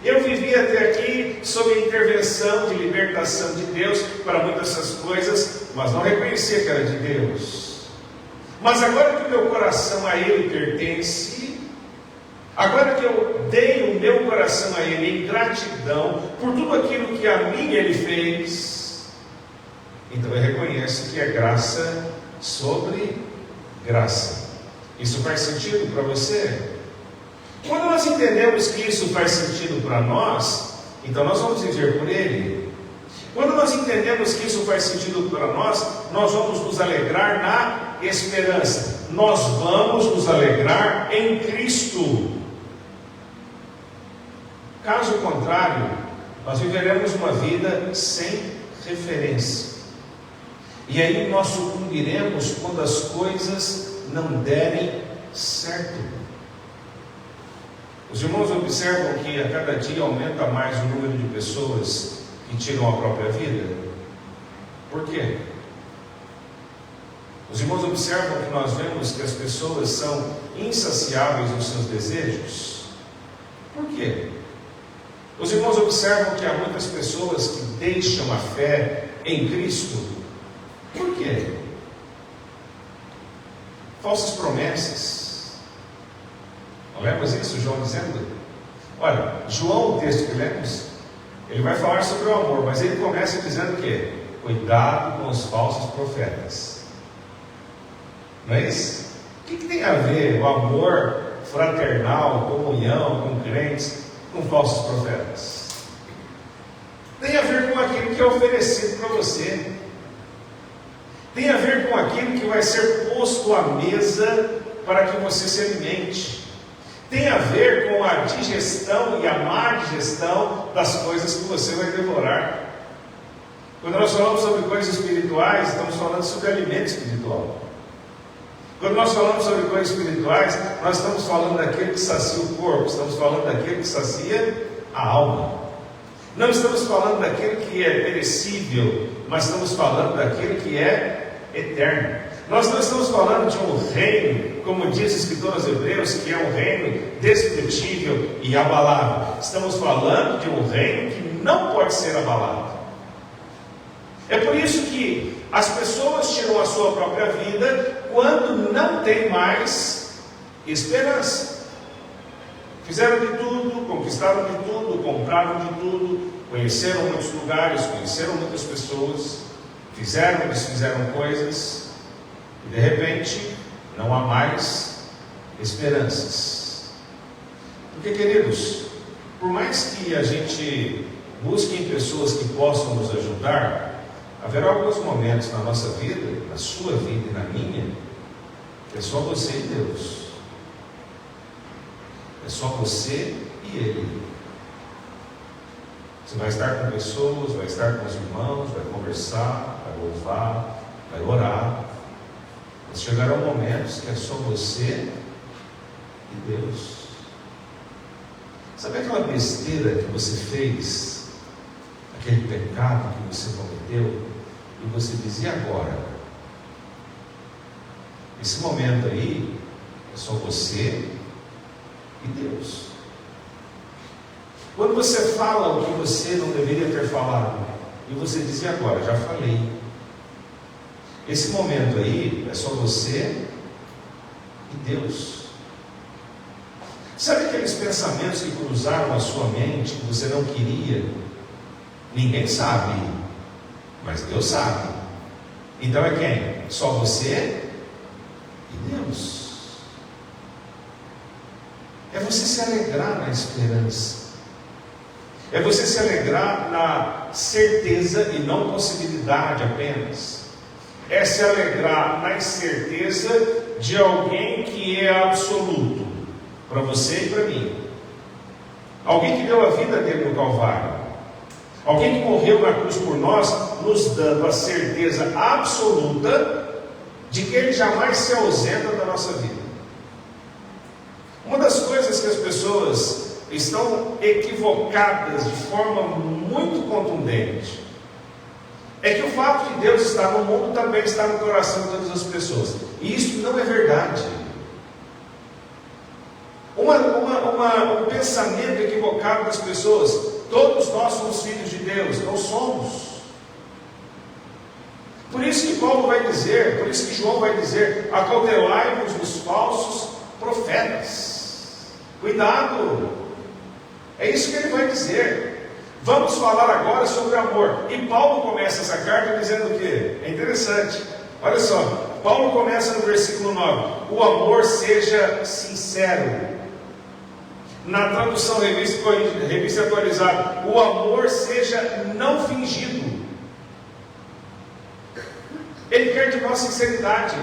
Eu vivi até aqui sob a intervenção de libertação de Deus para muitas dessas coisas, mas não reconhecia que era de Deus. Mas agora que o meu coração a Ele pertence, agora que eu dei o meu coração a Ele em gratidão por tudo aquilo que a mim Ele fez, então eu reconheço que é graça sobre graça. Isso faz sentido para você? Quando nós entendemos que isso faz sentido para nós, então nós vamos viver por Ele. Quando nós entendemos que isso faz sentido para nós vamos nos alegrar na esperança. Nós vamos nos alegrar em Cristo. Caso contrário, nós viveremos uma vida sem referência. E aí nós sucumbiremos quando as coisas não derem certo. Os irmãos observam que a cada dia aumenta mais o número de pessoas que tiram a própria vida. Por quê? Os irmãos observam que nós vemos que as pessoas são insaciáveis nos seus desejos. Por quê? Os irmãos observam que há muitas pessoas que deixam a fé em Cristo. Por quê? Falsas promessas. Não lemos isso, João dizendo? Olha, João, o texto que lemos, ele vai falar sobre o amor, mas ele começa dizendo o quê? Cuidado com os falsos profetas. Não é isso? O que tem a ver o amor fraternal, comunhão com crentes, com falsos profetas? Tem a ver com aquilo que é oferecido para você. Tem a ver com aquilo que vai ser posto à mesa para que você se alimente. Tem a ver com a digestão e a má digestão das coisas que você vai devorar. Quando nós falamos sobre coisas espirituais, estamos falando sobre alimento espiritual. Quando nós falamos sobre coisas espirituais, nós estamos falando daquele que sacia o corpo, estamos falando daquele que sacia a alma. Não estamos falando daquele que é perecível, mas estamos falando daquele que é eterno. Nós não estamos falando de um reino, como diz o escritor aos Hebreus, que é um reino destrutível e abalável. Estamos falando de um reino que não pode ser abalado. É por isso que as pessoas tiram a sua própria vida quando não tem mais esperança. Fizeram de tudo, conquistaram de tudo, compraram de tudo, conheceram muitos lugares, conheceram muitas pessoas, fizeram e desfizeram coisas, e de repente não há mais esperanças. Porque, queridos, por mais que a gente busque em pessoas que possam nos ajudar, haverá alguns momentos na nossa vida, na sua vida e na minha, que é só você e Deus. É só você e Ele. Você vai estar com pessoas, vai estar com os irmãos, vai conversar, vai louvar, vai orar. Mas chegarão momentos que é só você e Deus. Sabe aquela besteira que você fez? Aquele pecado que você cometeu? E você diz, e agora? Esse momento aí é só você e Deus. Quando você fala o que você não deveria ter falado, e você diz, e agora? Já falei. Esse momento aí é só você e Deus. Sabe aqueles pensamentos que cruzaram a sua mente, que você não queria? Ninguém sabe, mas Deus sabe. Então é quem? Só você e Deus. É você se alegrar na esperança. É você se alegrar na certeza e não possibilidade apenas. É se alegrar na certeza de alguém que é absoluto, para você e para mim. Alguém que deu a vida dele no Calvário. Alguém que morreu na cruz por nós, nos dando a certeza absoluta de que ele jamais se ausenta da nossa vida. Uma das coisas que as pessoas estão equivocadas de forma muito contundente é que o fato de Deus estar no mundo também está no coração de todas as pessoas. E isso não é verdade. Um pensamento equivocado das pessoas: todos nós somos filhos de Deus. Não somos. Por isso que Paulo vai dizer, por isso que João vai dizer: acautelai-vos dos falsos profetas. Cuidado! É isso que ele vai dizer. Vamos falar agora sobre amor. E Paulo começa essa carta dizendo o quê? É interessante. Olha só, Paulo começa no versículo 9: o amor seja sincero. Na tradução revista atualizada, o amor seja não fingido. Ele quer de nós sinceridade.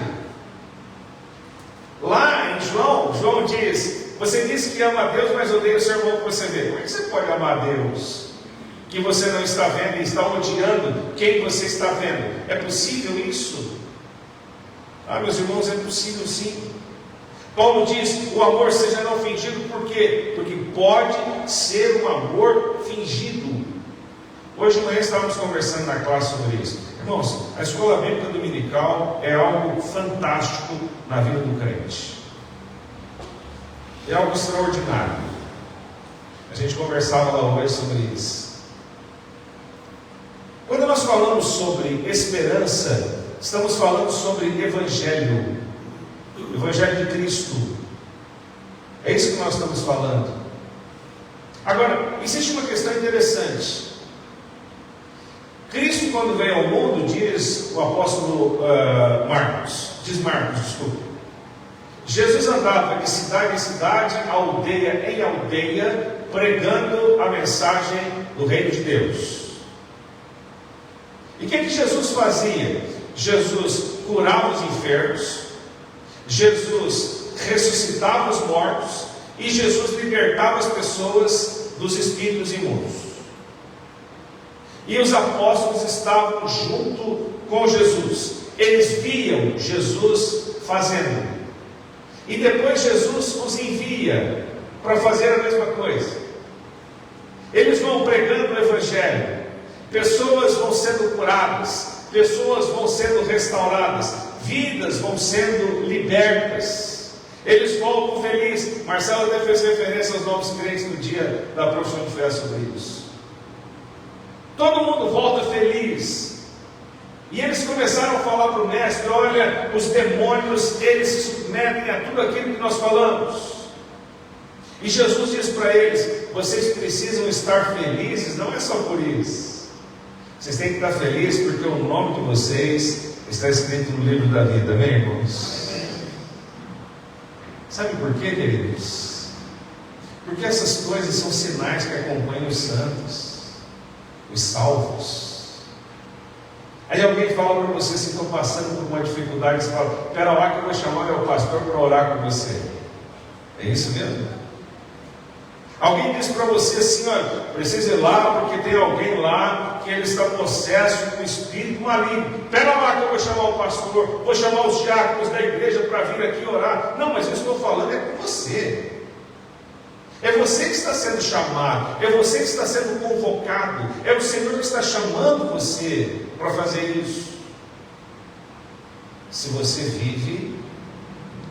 Lá em João diz: você diz que ama a Deus, mas odeia o seu irmão que você vê. Como é que você pode amar a Deus que você não está vendo e está odiando quem você está vendo? É possível isso? Ah, meus irmãos, é possível sim. Paulo diz: o amor seja não fingido. Por quê? Porque pode ser um amor fingido. Hoje de manhã estávamos conversando na classe sobre isso. Irmãos, a escola bíblica dominical é algo fantástico na vida do crente. É algo extraordinário. A gente conversava lá hoje sobre isso. Quando nós falamos sobre esperança, estamos falando sobre Evangelho. Evangelho de Cristo. É isso que nós estamos falando. Agora, existe uma questão interessante. Cristo, quando veio ao mundo, diz o apóstolo Marcos, Jesus andava de cidade em cidade, aldeia em aldeia, pregando a mensagem do reino de Deus. E o que Jesus fazia? Jesus curava os enfermos, Jesus ressuscitava os mortos, e Jesus libertava as pessoas dos espíritos imundos. E os apóstolos estavam junto com Jesus. Eles viam Jesus fazendo. E depois Jesus os envia para fazer a mesma coisa. Eles vão pregando o Evangelho. Pessoas vão sendo curadas. Pessoas vão sendo restauradas. vidas vão sendo libertas. Eles voltam felizes. Marcelo até fez referência aos novos crentes no dia da profissão de fé sobre isso. Todo mundo volta feliz. E eles começaram a falar para o mestre: olha, os demônios, eles se submetem a tudo aquilo que nós falamos. E Jesus diz para eles: vocês precisam estar felizes, não é só por isso. Vocês têm que estar felizes porque o nome de vocês está escrito no livro da vida, amém, irmãos? Sabe por quê, queridos? Porque essas coisas são sinais que acompanham os santos, os salvos. Aí alguém fala para você, se estou passando por uma dificuldade, você fala: espera lá que eu vou chamar meu pastor para orar com você. É isso mesmo? Alguém diz para você assim: olha, precisa ir lá porque tem alguém lá que ele está possesso com um espírito maligno. Espera lá que eu vou chamar o pastor, vou chamar os diáconos da igreja para vir aqui orar. Não, mas eu estou falando é com você. É você que está sendo chamado, é você que está sendo convocado, é o Senhor que está chamando você para fazer isso. Se você vive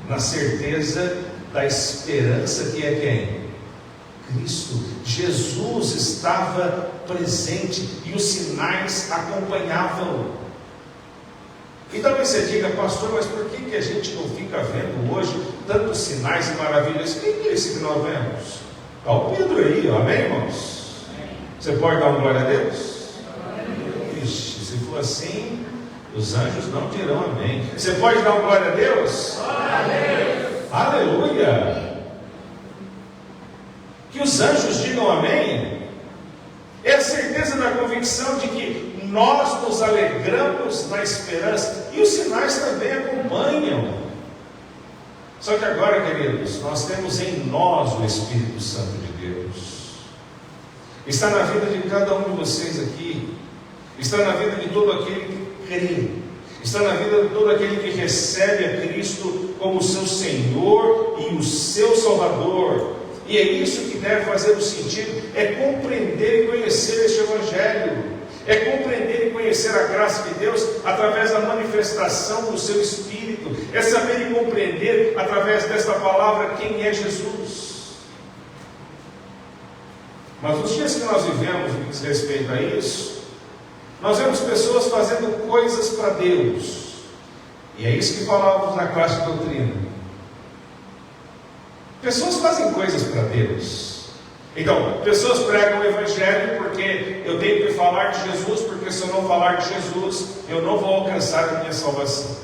na certeza da esperança que é quem? Cristo. Jesus estava presente e os sinais acompanhavam. E talvez você diga: pastor, mas por que a gente não fica vendo hoje tantos sinais e maravilhas? Quem é esse que nós vemos? Está o Pedro aí, ó. Amém, irmãos? Você pode dar uma glória a Deus? Ixi, se for assim, os anjos não dirão amém. Você pode dar uma glória a Deus? Glória a Deus! Aleluia! Que os anjos digam amém, é a certeza da convicção de que nós nos alegramos na esperança, e os sinais também acompanham. Só que agora, queridos, nós temos em nós o Espírito Santo de Deus. Está na vida de cada um de vocês aqui, está na vida de todo aquele que crê, está na vida de todo aquele que recebe a Cristo como seu Senhor e o seu Salvador. E é isso que deve fazer o sentido, é compreender e conhecer este Evangelho, é compreender e conhecer a graça de Deus através da manifestação do seu Espírito, é saber e compreender através desta palavra quem é Jesus. Mas nos dias que nós vivemos, no que diz respeito a isso, nós vemos pessoas fazendo coisas para Deus, e é isso que falávamos na classe de doutrina. Pessoas fazem coisas para Deus. Então, pessoas pregam o Evangelho porque eu tenho que falar de Jesus, porque se eu não falar de Jesus, eu não vou alcançar a minha salvação.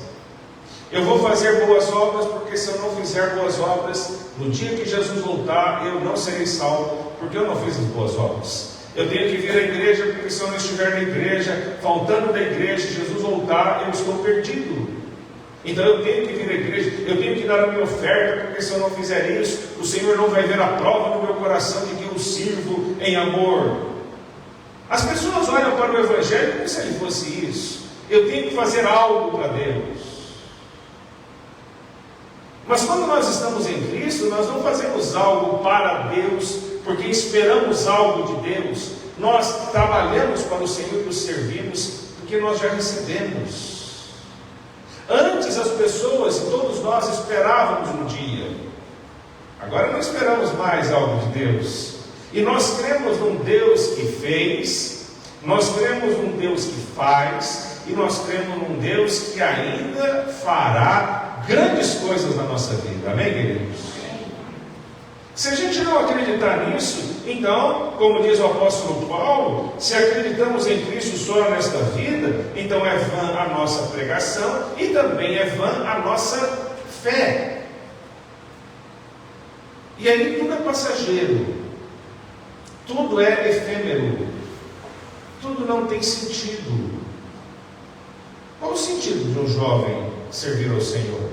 Eu vou fazer boas obras, porque se eu não fizer boas obras, no dia que Jesus voltar, eu não serei salvo, porque eu não fiz as boas obras. Eu tenho que vir à igreja, porque se eu não estiver na igreja, faltando da igreja, Jesus voltar, eu estou perdido. Então eu tenho que vir à igreja, eu tenho que dar a minha oferta, porque se eu não fizer isso, o Senhor não vai ver a prova no meu coração de que eu sirvo em amor. As pessoas olham para o Evangelho como se ele fosse isso. Eu tenho que fazer algo para Deus. Mas quando nós estamos em Cristo, nós não fazemos algo para Deus, porque esperamos algo de Deus. Nós trabalhamos para o Senhor e o servimos, porque nós já recebemos. Antes as pessoas e todos nós esperávamos um dia. Agora não esperamos mais algo de Deus. E nós cremos num Deus que fez, nós cremos num Deus que faz, e nós cremos num Deus que ainda fará grandes coisas na nossa vida. Amém, queridos? Se a gente não acreditar nisso, então, como diz o apóstolo Paulo, se acreditamos em Cristo só nesta vida, então é vã a nossa pregação e também é vã a nossa fé. E aí tudo é passageiro, tudo é efêmero, tudo não tem sentido. Qual o sentido de um jovem servir ao Senhor?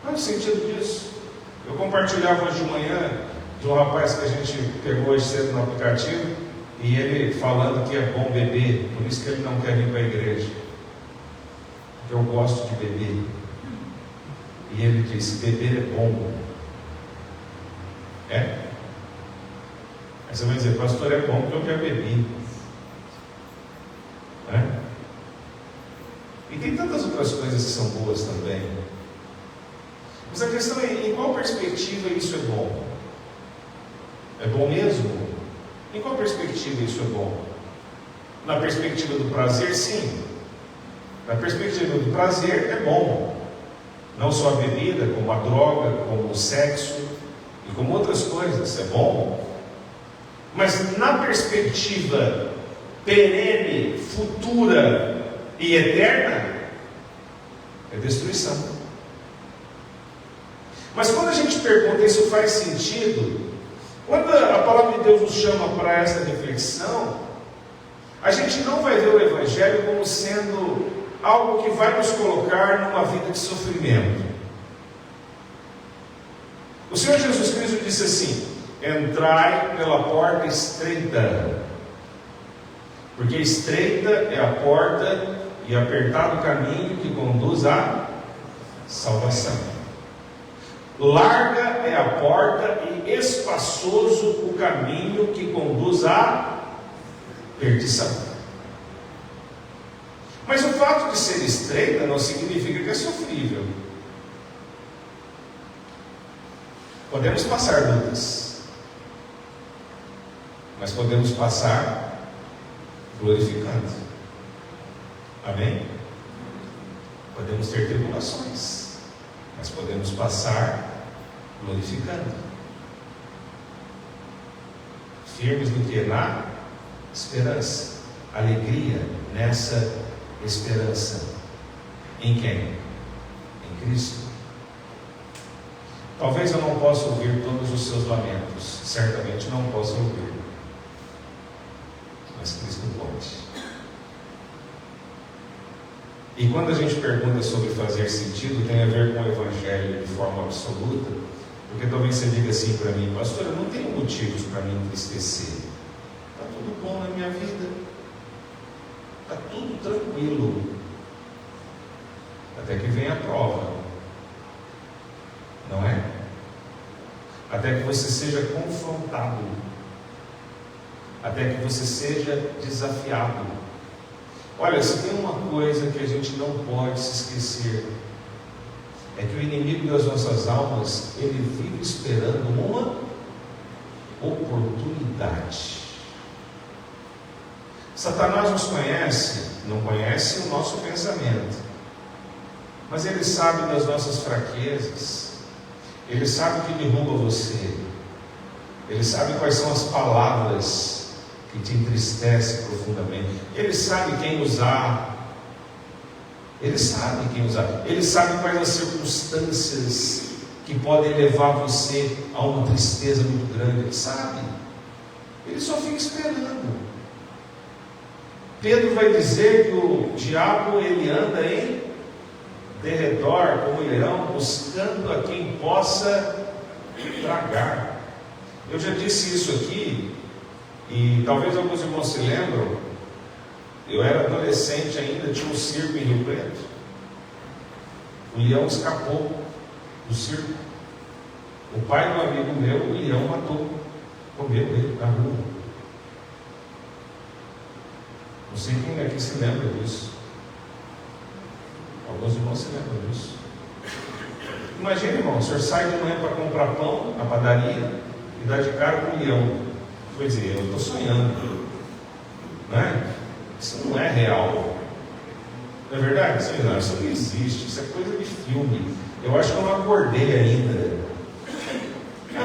Qual é o sentido disso? Eu compartilhava hoje de manhã de um rapaz que a gente pegou hoje cedo no aplicativo, e ele falando que é bom beber, por isso que ele não quer vir para a igreja, porque eu gosto de beber. E ele disse: beber é bom. É? Aí você vai dizer: pastor, é bom porque eu já bebi. É? E tem tantas outras coisas que são boas também. Mas a questão é, em qual perspectiva isso é bom? É bom mesmo? Em qual perspectiva isso é bom? Na perspectiva do prazer, sim. Na perspectiva do prazer, é bom. Não só a bebida, como a droga, como o sexo e como outras coisas, é bom. Mas na perspectiva perene, futura e eterna, é destruição. Mas quando a gente pergunta, isso faz sentido? Quando a palavra de Deus nos chama para essa reflexão, a gente não vai ver o Evangelho como sendo algo que vai nos colocar numa vida de sofrimento. O Senhor Jesus Cristo disse assim: entrai pela porta estreita, porque estreita é a porta e apertado o caminho que conduz à salvação. Larga é a porta e espaçoso o caminho que conduz à perdição. Mas o fato de ser estreita não significa que é sofrível. Podemos passar lutas, mas podemos passar glorificando. Amém? Podemos ter tribulações, mas podemos passar glorificando. Firmes no que? Na esperança. Alegria nessa esperança. Em quem? Em Cristo. Talvez eu não possa ouvir todos os seus lamentos. Certamente não posso ouvir. Mas Cristo pode. E quando a gente pergunta sobre fazer sentido, tem a ver com o Evangelho de forma absoluta. Porque talvez você diga assim para mim: pastor, eu não tenho motivos para me entristecer. Está tudo bom na minha vida. Está tudo tranquilo. Até que vem a prova. Não é? Até que você seja confrontado. Até que você seja desafiado. Olha, se tem uma coisa que a gente não pode se esquecer, é que o inimigo das nossas almas, ele vive esperando uma oportunidade. Satanás nos conhece, não conhece o nosso pensamento, mas ele sabe das nossas fraquezas, ele sabe o que derruba você, ele sabe quais são as palavras que te entristecem profundamente, ele sabe quem usar. Ele sabe quem usar, ele sabe quais as circunstâncias que podem levar você a uma tristeza muito grande, ele sabe, ele só fica esperando. Pedro vai dizer que o diabo ele anda em derredor como leão, buscando a quem possa tragar. Eu já disse isso aqui, e talvez alguns irmãos se lembram. Eu era adolescente ainda, tinha um circo em Rio Preto. O leão escapou do circo. O pai de um amigo meu, o leão matou, comeu ele na rua. Não sei quem aqui se lembra disso. Alguns irmãos se lembram disso. Imagina, irmão, o senhor sai de manhã para comprar pão na padaria e dá de cara com o leão. Pois é, eu estou sonhando, não é? Isso não é real. Não é verdade? Isso não existe. Isso é coisa de filme. Eu acho que eu não acordei ainda.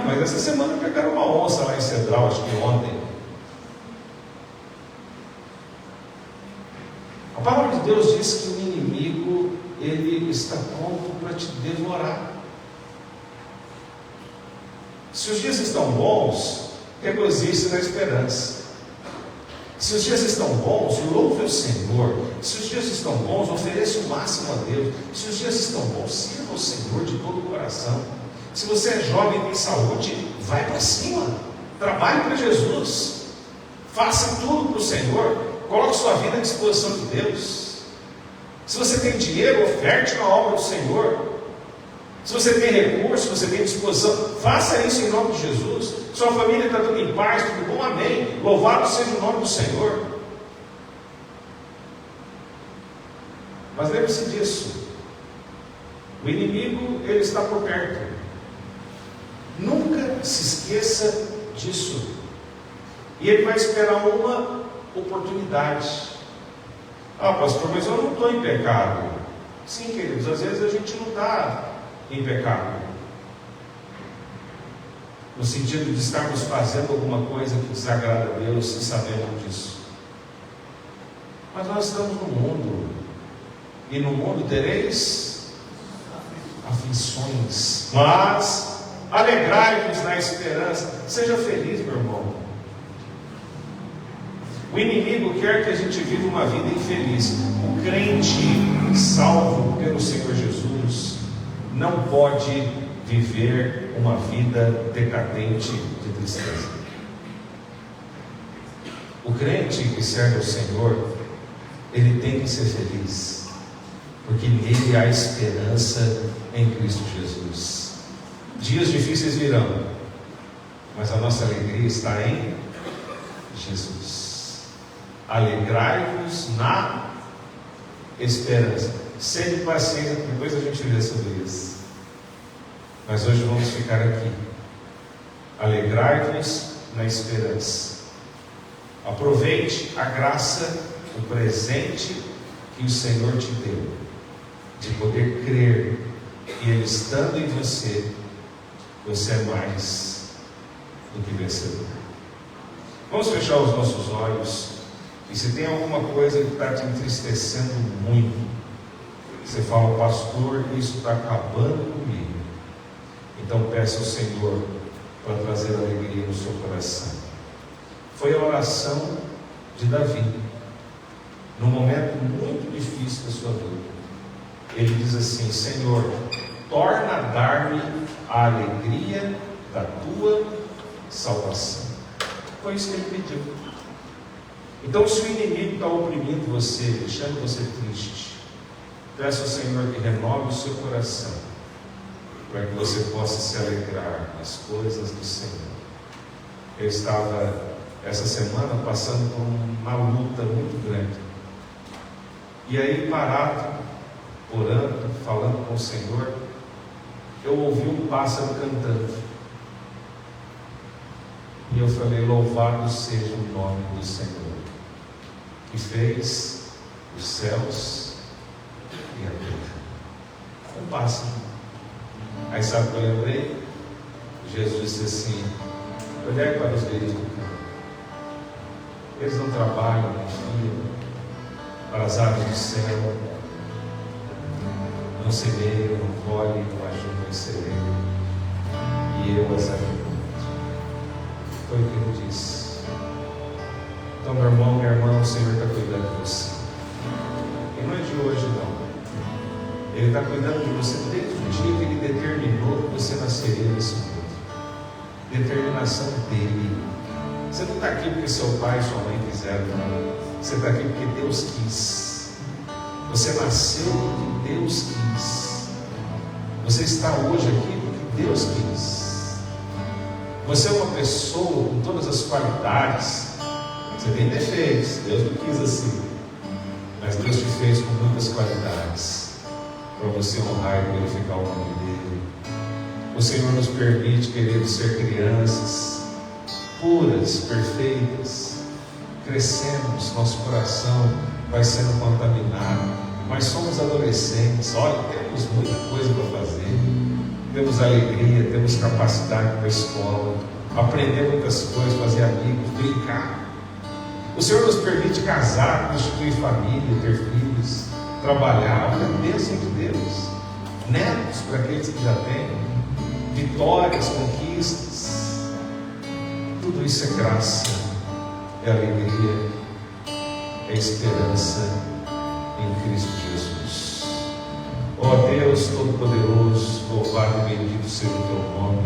Mas essa semana pegaram uma onça lá em Cedral, acho que ontem. A palavra de Deus diz que o inimigo, ele está pronto para te devorar. Se os dias estão bons, regozije-se na esperança. Se os dias estão bons, louve o Senhor. Se os dias estão bons, ofereça o máximo a Deus. Se os dias estão bons, sirva o Senhor de todo o coração. Se você é jovem e tem saúde, vai para cima. Trabalhe para Jesus. Faça tudo para o Senhor. Coloque sua vida à disposição de Deus. Se você tem dinheiro, oferte na obra do Senhor. Se você tem recurso, se você tem disposição, faça isso em nome de Jesus. Sua família está tudo em paz, tudo bom, amém. Louvado seja o nome do Senhor. Mas lembre-se disso. O inimigo, ele está por perto. Nunca se esqueça disso. E ele vai esperar uma oportunidade. Ah, pastor, mas eu não estou em pecado. Sim, queridos, às vezes a gente não está em pecado, no sentido de estarmos fazendo alguma coisa que desagrada a Deus e sabemos disso. Mas nós estamos no mundo, e no mundo tereis aflições, mas alegrai-vos na esperança. Seja feliz, meu irmão. O inimigo quer que a gente viva uma vida infeliz. O crente salvo pelo Senhor Jesus não pode viver uma vida decadente de tristeza. O crente que serve ao Senhor, ele tem que ser feliz, porque nele há esperança em Cristo Jesus. Dias difíceis virão, mas a nossa alegria está em Jesus. Alegrai-vos na esperança. Sede paciente, depois a gente vê sobre isso. Mas hoje vamos ficar aqui. Alegrai-vos na esperança. Aproveite a graça, o presente que o Senhor te deu, de poder crer que Ele estando em você, você é mais do que vencedor. Vamos fechar os nossos olhos. E se tem alguma coisa que está te entristecendo muito, você fala, pastor, isso está acabando comigo. Então peça ao Senhor para trazer alegria no seu coração. Foi a oração de Davi, num momento muito difícil da sua vida. Ele diz assim: Senhor, torna a dar-me a alegria da tua salvação. Foi isso que ele pediu. Então, se o inimigo está oprimindo você, deixando você triste, peça ao Senhor que renove o seu coração, para que você possa se alegrar nas coisas do Senhor. Eu estava essa semana passando por uma luta muito grande, e aí parado, orando, falando com o Senhor, eu ouvi um pássaro cantando, e eu falei: louvado seja o nome do Senhor, que fez os céus e a terra. Um pássaro. Aí sabe o que eu lembrei? Jesus disse assim: olhai para os lírios do campo. Eles não trabalham, não filham, para as aves do céu, não semeiam, não colhem, não ajuntam em celeiro, e eu as alimento. Foi o que ele disse. Então, meu irmão, minha irmã, o Senhor está cuidando de você. E não é de hoje, não. Ele está cuidando de você desde o dia que Ele determinou que você nasceria nesse mundo. Determinação dEle. Você não está aqui porque seu pai e sua mãe quiseram, não. Você está aqui porque Deus quis. Você nasceu porque Deus quis. Você está hoje aqui porque Deus quis. Você é uma pessoa com todas as qualidades. Você tem defeitos, Deus não quis assim, mas Deus te fez com muitas qualidades, para você honrar e glorificar o nome dEle. O Senhor nos permite, queridos, ser crianças puras, perfeitas. Crescemos, nosso coração vai sendo contaminado, mas somos adolescentes. Olha, temos muita coisa para fazer, temos alegria, temos capacidade para a escola, aprender muitas coisas, fazer amigos, brincar. O Senhor nos permite casar, constituir família, ter filhos, trabalhar. Olha a bênção de Deus. Netos para aqueles que já têm, vitórias, conquistas. Tudo isso é graça, é alegria, é esperança em Cristo Jesus. Ó Deus Todo-Poderoso, louvado e bendito seja o teu nome.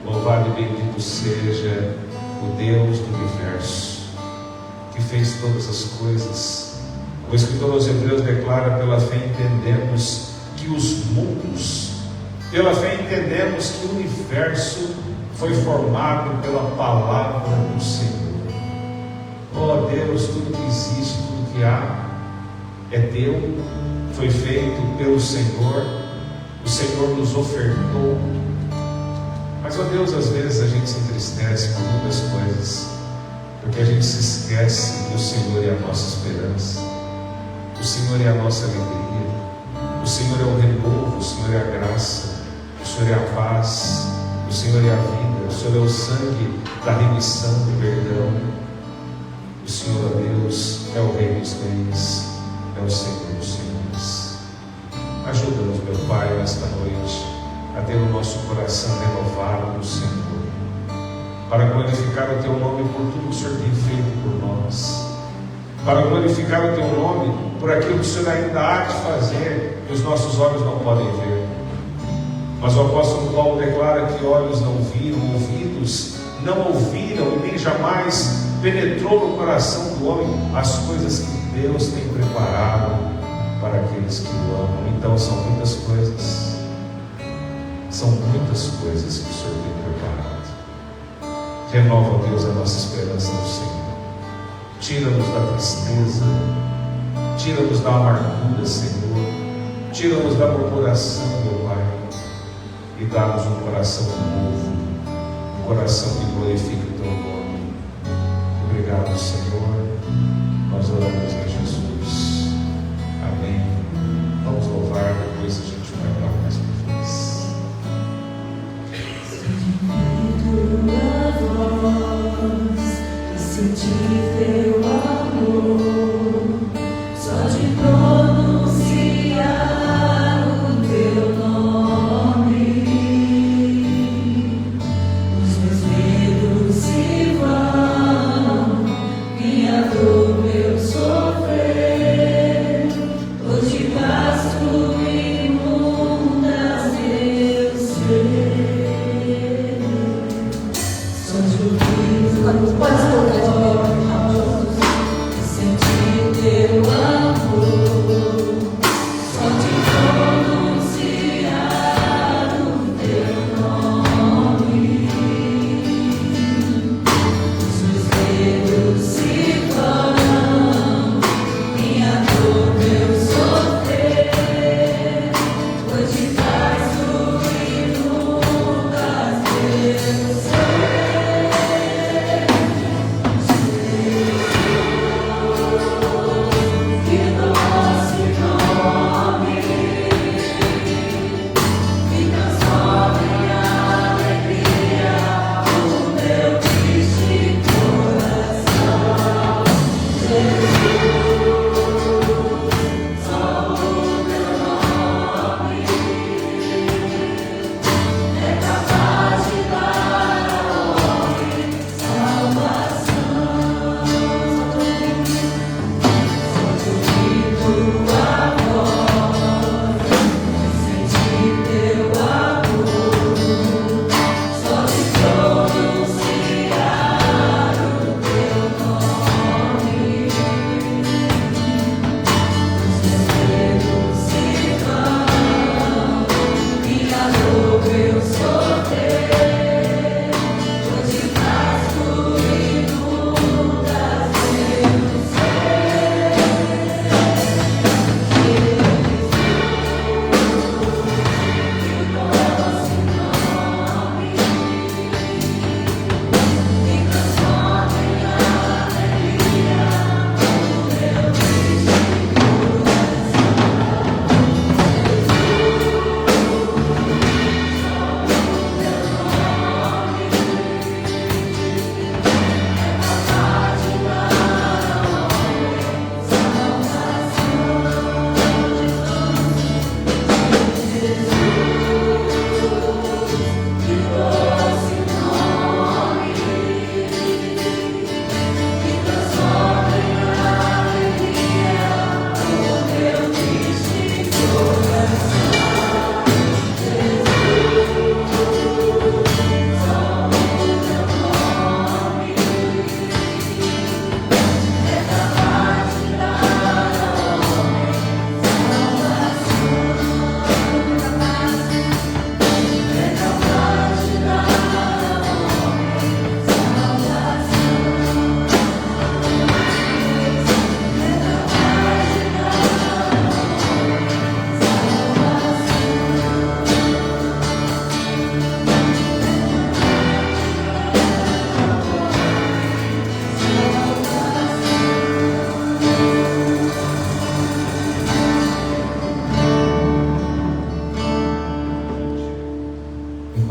Louvado e bendito seja o Deus do universo, que fez todas as coisas. O escritor aos Hebreus declara: pela fé entendemos que os mundos, pela fé entendemos que o universo foi formado pela palavra do Senhor. Oh Deus, tudo que existe, tudo que há, é teu, foi feito pelo Senhor, o Senhor nos ofertou. Mas, ó Deus, às vezes a gente se entristece com muitas coisas, porque a gente se esquece que o Senhor é a nossa esperança, o Senhor é a nossa alegria, o Senhor é o renovo, o Senhor é a graça, o Senhor é a paz, o Senhor é a vida, o Senhor é o sangue da remissão, do perdão. O Senhor, ó Deus, é o Rei dos Reis, é o Senhor dos Senhores. Ajuda-nos, meu Pai, nesta noite, a ter o nosso coração renovado no Senhor, para glorificar o Teu nome por tudo que o Senhor tem feito por nós, para glorificar o Teu nome por aquilo que o Senhor ainda há de fazer, que os nossos olhos não podem ver. Mas o apóstolo Paulo declara que olhos não viram, ouvidos não ouviram, e nem jamais penetrou no coração do homem as coisas que Deus tem preparado para aqueles que o amam. Então são muitas coisas que o Senhor tem preparado. Renova, Deus, a nossa esperança no Senhor. Tira-nos da tristeza, tira-nos da amargura, Senhor, tira-nos da murmuração, meu Pai, e dá-nos um coração novo, um coração que glorifique o Teu nome. Obrigado, Senhor. Nós oramos em Jesus. Amém. Vamos louvar, depois a gente vai para mais uma vez. Tua voz e sentir Teu amor, só de pronunciar o Teu nome, os meus medos se vão, minha dor, meu sofrer, hoje pasto inundas meu ser. Só de ouvir Pode tocar de novo. sentir Teu amor, só de pronunciar o Teu nome, os meus medos se vão, minha dor, meu sofrer, hoje faz o inundas meu ser.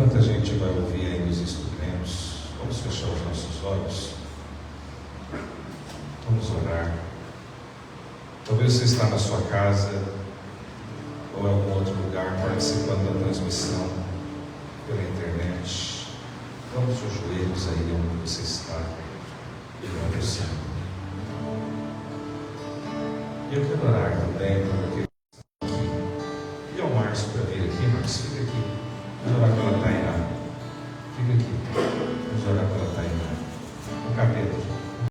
Enquanto a gente vai ouvir aí os instrumentos, vamos fechar os nossos olhos. Vamos orar. Talvez você está na sua casa ou em algum outro lugar participando da transmissão pela internet. Vamos os joelhos aí onde você está e vamos ao Senhor. E eu quero orar também por aquele que está aqui. E ao Márcio para vir aqui. Márcio, fica aqui. Vamos orar pela Tainá. Fica aqui. Vamos orar pela Tainá. O capeta.